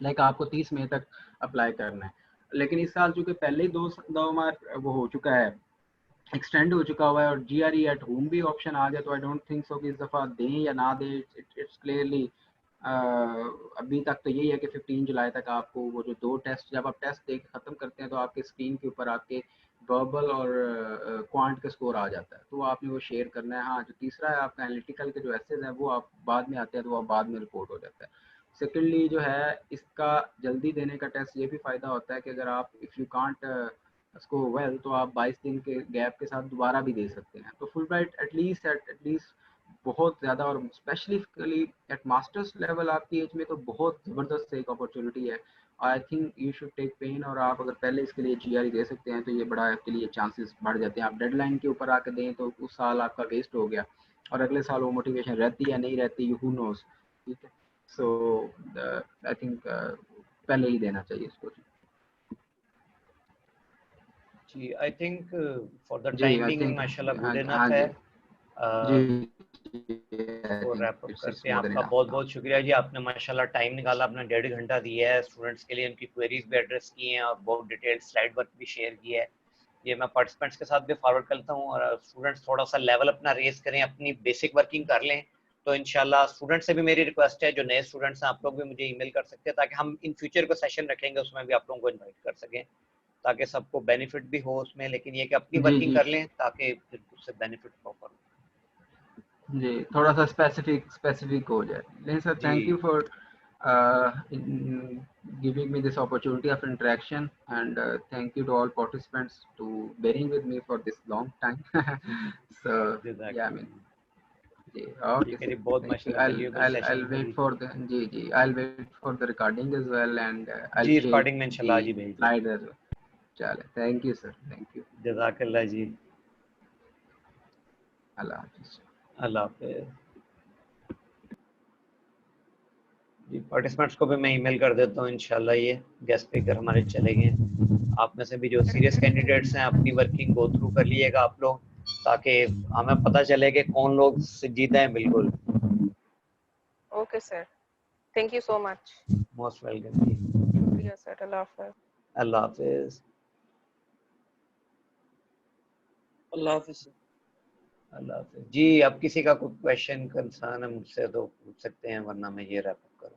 लाइक आपको 30 मई तक अप्लाई करना है। लेकिन इस साल चूंकि पहले ही दो मार वो हो चुका है, एक्सटेंड हो चुका हुआ है, और GRE एट होम भी ऑप्शन आ गया, तो आई डोंट थिंक सो कि इस दफ़ा दें या ना दें। इट्स क्लियरली अभी तक तो यही है कि 15 जुलाई तक आपको वो जो 2 टेस्ट, जब आप टेस्ट दे के ख़त्म करते हैं तो आपके स्क्रीन के ऊपर आपके वर्बल और क्वांट का स्कोर आ जाता है, तो आपने वो शेयर करना है। हाँ, जो तीसरा है आपका एनालिटिकल के जो एसेज हैं वो आप बाद में आते हैं, तो वो बाद में रिपोर्ट हो जाता है। सेकेंडली जो है इसका जल्दी देने का टेस्ट ये भी फ़ायदा होता है कि अगर आप if you can't score well तो आप 22 दिन के गैप के साथ दोबारा भी दे सकते हैं। तो फुल ब्राइट एटलीस्ट बहुत ज़्यादा, और स्पेशलिफिकली एट मास्टर्स लेवल आपकी एज में तो बहुत ज़बरदस्त एक अपॉर्चुनिटी है। I think you should take pen, और आप अगर पहले इसके लिए GRE दे सकते हैं तो ये बड़ा आपके लिए चांसेस बढ़ जाते हैं। आप डेडलाइन के ऊपर आके दें तो उस साल आपका वेस्ट हो गया, और अगले साल वो मोटिवेशन रहती या नहीं रहती, हु नोज। ठीक है, सो आई थिंक पहले ही देना चाहिए इसको। जी, I think for the G I timing think माशाल्लाह गुड हाँ इनफ है। जी जी आई इसको थिंक रैप अप इट्स करते हैं। मोर देन आपका इनफ बहुत नाउ। बहुत शुक्रिया जी, आपने माशाल्लाह टाइम निकाला, अपना 1.5 घंटा दिया है स्टूडेंट्स के लिए, उनकी क्वेरीज भी एड्रेस की हैं और बहुत डिटेल्ड स्लाइड वर्क भी शेयर किया है। ये मैं पार्टिसिपेंट्स के साथ भी फॉरवर्ड करता हूँ, और स्टूडेंट्स थोड़ा सा लेवल अपना रेस करें, अपनी बेसिक वर्किंग कर लें। तो इंशाल्लाह स्टूडेंट से भी मेरी रिक्वेस्ट है, जो नए स्टूडेंट्स हैं आप लोग भी मुझे ईमेल कर सकते हैं, ताकि हम इन फ्यूचर को सेशन रखेंगे उसमें भी आप लोगों को इन्वाइट कर सकें, ताकि सबको बेनिफिट भी हो उसमें। लेकिन ये कि अपनी जी वर्किंग जी कर लें ताकि फिर उससे बेनिफिट प्रॉपर हो। जी, थोड़ा सा स्पेसिफिक हो जाए। लेकिन sir ji thank you for giving me this opportunity of interaction, and thank you to all participants to bearing with me for this long time. So yeah, I mean, जज़ाकल्लाह। जी, okay ठीक है sir, जी, बहुत thank you. माशाल्लाह valuable I'll session था wait जी। for the जी I'll wait for the recording as well, and I'll जी share recording में the इंशाल्लाह आज ही भेज देंगे। slide as well. चले, thank you sir, thank you. जज़ाकल्लाह जी। अल्लाह हाफिज़। अल्लाह हाफ़िज़। जी, पार्टिसिपेंट्स को भी मैं ईमेल कर देता हूँ इंशाल्लाह। ये गेस्ट स्पीकर हमारे चले गए। आप में से भी जो सीरियस कैंडिडेट्स हैं अपनी वर्किंग गो थ्रू कर लीजिएगा आप लोग, ताकि हमें पता चले कि कौन लोग जीते हैं। बिल्कुल, Okay, sir. Thank you so much. Most welcome जी। Yes, sir. Allah Hafiz. अल्लाह हाफ़िज़। अल्लाह हाफिज़। अल्लाह हाफ़िज़ जी। अब किसी का कोई क्वेश्चन कंसर्न है मुझसे तो पूछ सकते हैं, वरना मैं ये रैप अप करूँ।